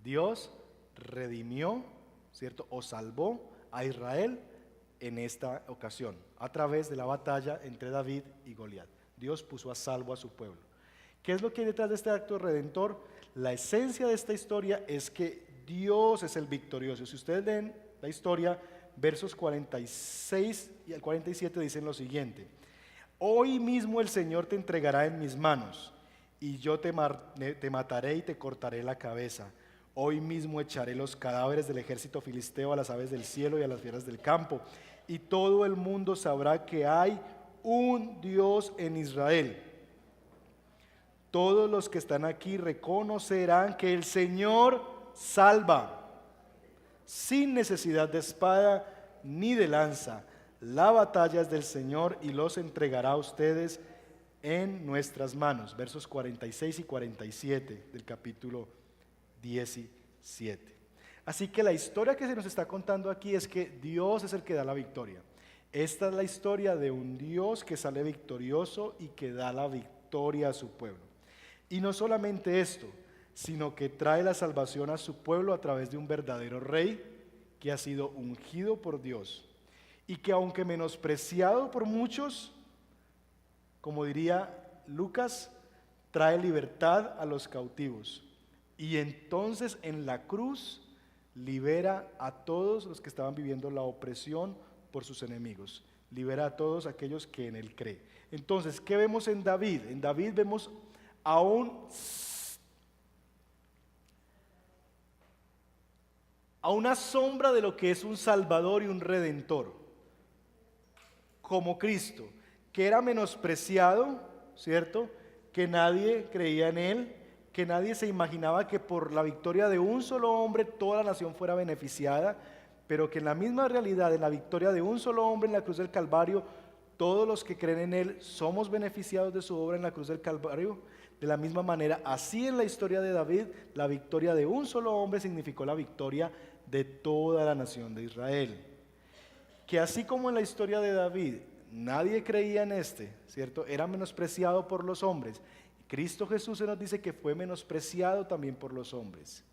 Dios redimió, ¿cierto? O salvó a Israel en esta ocasión, a través de la batalla entre David y Goliat. Dios puso a salvo a su pueblo. ¿Qué es lo que hay detrás de este acto redentor? La esencia de esta historia es que Dios es el victorioso. Si ustedes leen la historia, versos 46 y al 47 dicen lo siguiente: hoy mismo el Señor te entregará en mis manos, y yo te mataré y te cortaré la cabeza. Hoy mismo echaré los cadáveres del ejército filisteo a las aves del cielo y a las fieras del campo, y todo el mundo sabrá que hay un Dios en Israel. Todos los que están aquí reconocerán que el Señor salva, sin necesidad de espada ni de lanza. La batalla es del Señor y los entregará a ustedes en nuestras manos. Versos 46 y 47 del capítulo 17. Así que la historia que se nos está contando aquí es que Dios es el que da la victoria. Esta es la historia de un Dios que sale victorioso y que da la victoria a su pueblo. Y no solamente esto, sino que trae la salvación a su pueblo a través de un verdadero rey que ha sido ungido por Dios y que, aunque menospreciado por muchos, como diría Lucas, trae libertad a los cautivos. Y entonces en la cruz libera a todos los que estaban viviendo la opresión por sus enemigos. libera a todos aquellos que en Él creen. Entonces, ¿qué vemos en David? En David vemos aún a una sombra de lo que es un Salvador y un Redentor, como Cristo, que era menospreciado, ¿cierto? Que nadie creía en Él, que nadie se imaginaba que por la victoria de un solo hombre toda la nación fuera beneficiada, pero que en la misma realidad, en la victoria de un solo hombre en la cruz del Calvario, todos los que creen en Él somos beneficiados de su obra en la cruz del Calvario. De la misma manera, así en la historia de David, la victoria de un solo hombre significó la victoria de toda la nación de Israel. Que así como en la historia de David, nadie creía en ¿cierto? Era menospreciado por los hombres. Cristo Jesús se nos dice que fue menospreciado también por los hombres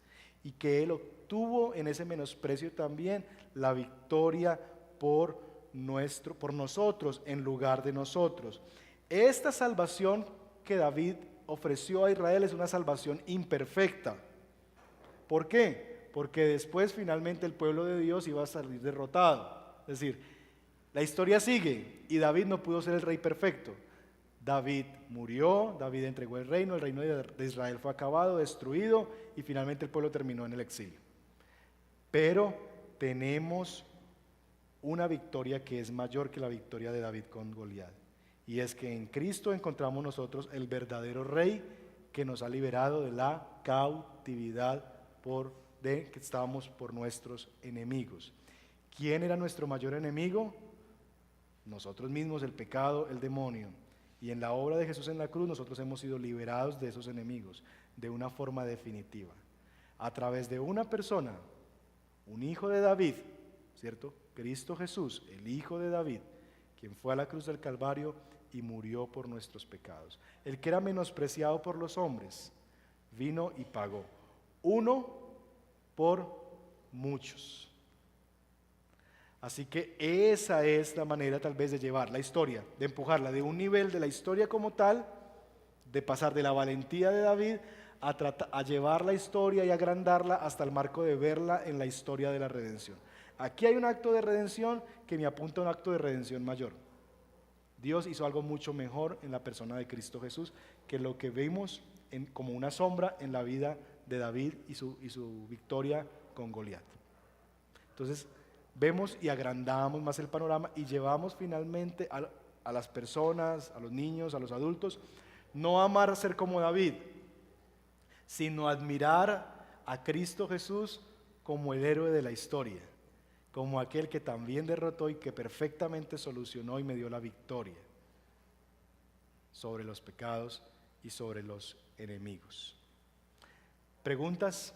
y que Él obtuvo en ese menosprecio también la victoria por nosotros en lugar de nosotros. Esta salvación que David ofreció a Israel es una salvación imperfecta. ¿Por qué? Porque después finalmente el pueblo de Dios iba a salir derrotado. Es decir, la historia sigue y David no pudo ser el rey perfecto. David murió, David entregó el reino de Israel fue acabado, destruido y finalmente el pueblo terminó en el exilio. Pero tenemos una victoria que es mayor que la victoria de David con Goliat. Y es que en Cristo encontramos nosotros el verdadero rey que nos ha liberado de la cautividad que estábamos por nuestros enemigos. ¿Quién era nuestro mayor enemigo? Nosotros mismos, el pecado, el demonio. Y en la obra de Jesús en la cruz nosotros hemos sido liberados de esos enemigos de una forma definitiva. A través de una persona, un hijo de David, ¿cierto? Cristo Jesús, el hijo de David, quien fue a la cruz del Calvario y murió por nuestros pecados. El que era menospreciado por los hombres, vino y pagó. Uno por muchos. Así que esa es la manera tal vez de llevar la historia, de empujarla de un nivel de la historia como tal, de pasar de la valentía de David a llevar la historia y agrandarla hasta el marco de verla en la historia de la redención. Aquí hay un acto de redención que me apunta a un acto de redención mayor. Dios hizo algo mucho mejor en la persona de Cristo Jesús que lo que vimos como una sombra en la vida de David y su victoria con Goliat. Entonces, vemos y agrandamos más el panorama y llevamos finalmente a las personas, a los niños, a los adultos, no a amar a ser como David, sino a admirar a Cristo Jesús como el héroe de la historia, como aquel que también derrotó y que perfectamente solucionó y me dio la victoria sobre los pecados y sobre los enemigos. ¿Preguntas?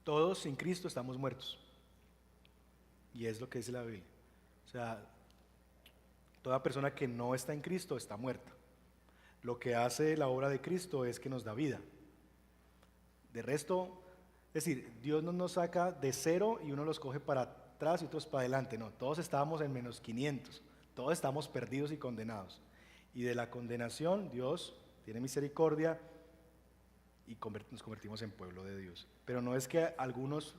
Todos sin Cristo estamos muertos. Y es lo que dice la Biblia. O sea, toda persona que no está en Cristo está muerta. Lo que hace la obra de Cristo es que nos da vida. De resto, es decir, Dios no nos saca de cero y uno los coge para atrás y otros para adelante. No, todos estábamos en menos 500. Todos estamos perdidos y condenados. Y de la condenación Dios tiene misericordia y nos convertimos en pueblo de Dios. Pero no es que algunos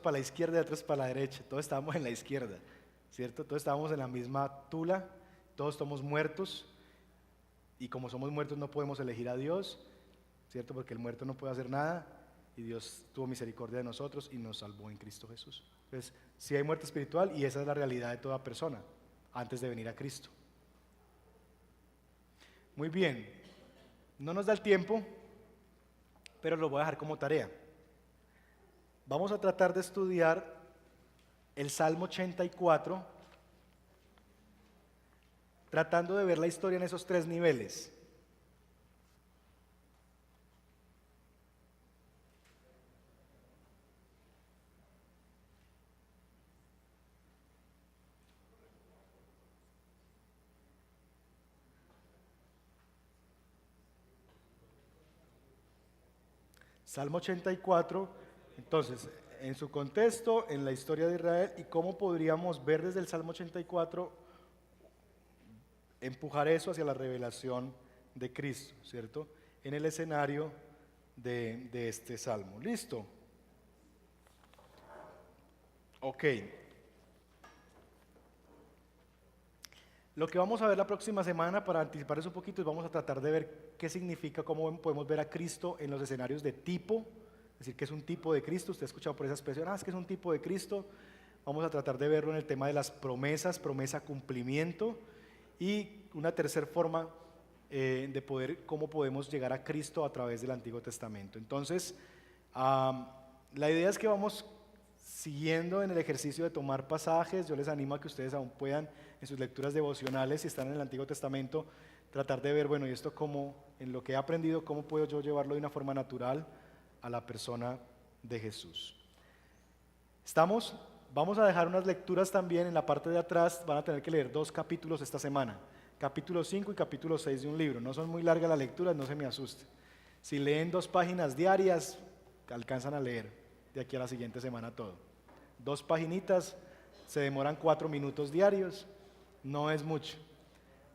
para la izquierda y otros para la derecha, todos estábamos en la izquierda, ¿cierto? Todos estábamos en la misma tula, todos estamos muertos y como somos muertos no podemos elegir a Dios, ¿cierto? Porque el muerto no puede hacer nada y Dios tuvo misericordia de nosotros y nos salvó en Cristo Jesús. Entonces, sí hay muerte espiritual y esa es la realidad de toda persona antes de venir a Cristo. Muy bien, no nos da el tiempo, pero lo voy a dejar como tarea. Vamos a tratar de estudiar el Salmo 84, tratando de ver la historia en esos tres niveles. Salmo 84, entonces, en su contexto, en la historia de Israel, y cómo podríamos ver desde el Salmo 84, empujar eso hacia la revelación de Cristo, ¿cierto? En el escenario de este Salmo. ¿Listo? Ok. Lo que vamos a ver la próxima semana, para anticipar eso un poquito, es vamos a tratar de ver qué significa, cómo podemos ver a Cristo en los escenarios de tipo, es decir, qué es un tipo de Cristo. Usted ha escuchado por esa expresión, es que es un tipo de Cristo. Vamos a tratar de verlo en el tema de las promesas, promesa, cumplimiento, y una tercera forma de poder, cómo podemos llegar a Cristo a través del Antiguo Testamento. Entonces, la idea es que vamos siguiendo en el ejercicio de tomar pasajes. Yo les animo a que ustedes aún puedan, en sus lecturas devocionales, si están en el Antiguo Testamento, tratar de ver, bueno, y esto cómo, en lo que he aprendido, cómo puedo yo llevarlo de una forma natural a la persona de Jesús. ¿Estamos? Vamos a dejar unas lecturas también en la parte de atrás. Van a tener que leer 2 capítulos esta semana, capítulo 5 y capítulo 6 de un libro. No son muy largas las lecturas, no se me asusten. Si leen 2 páginas diarias, alcanzan a leer de aquí a la siguiente semana todo. 2 paginitas, se demoran 4 minutos diarios, no es mucho.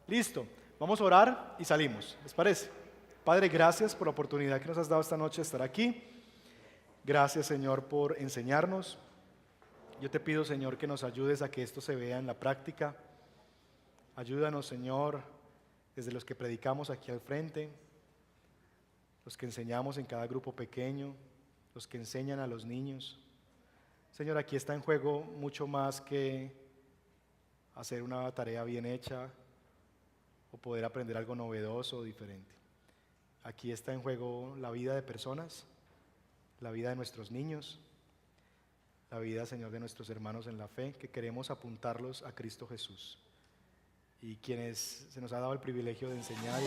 Listo, vamos a orar y salimos, ¿les parece? Padre, gracias por la oportunidad que nos has dado esta noche de estar aquí. Gracias, Señor, por enseñarnos. Yo te pido, Señor, que nos ayudes a que esto se vea en la práctica. Ayúdanos, Señor, desde los que predicamos aquí al frente, los que enseñamos en cada grupo pequeño, los que enseñan a los niños. Señor, aquí está en juego mucho más que hacer una tarea bien hecha o poder aprender algo novedoso o diferente. Aquí está en juego la vida de personas, la vida de nuestros niños, la vida, Señor, de nuestros hermanos en la fe, que queremos apuntarlos a Cristo Jesús, y quienes se nos ha dado el privilegio de enseñar.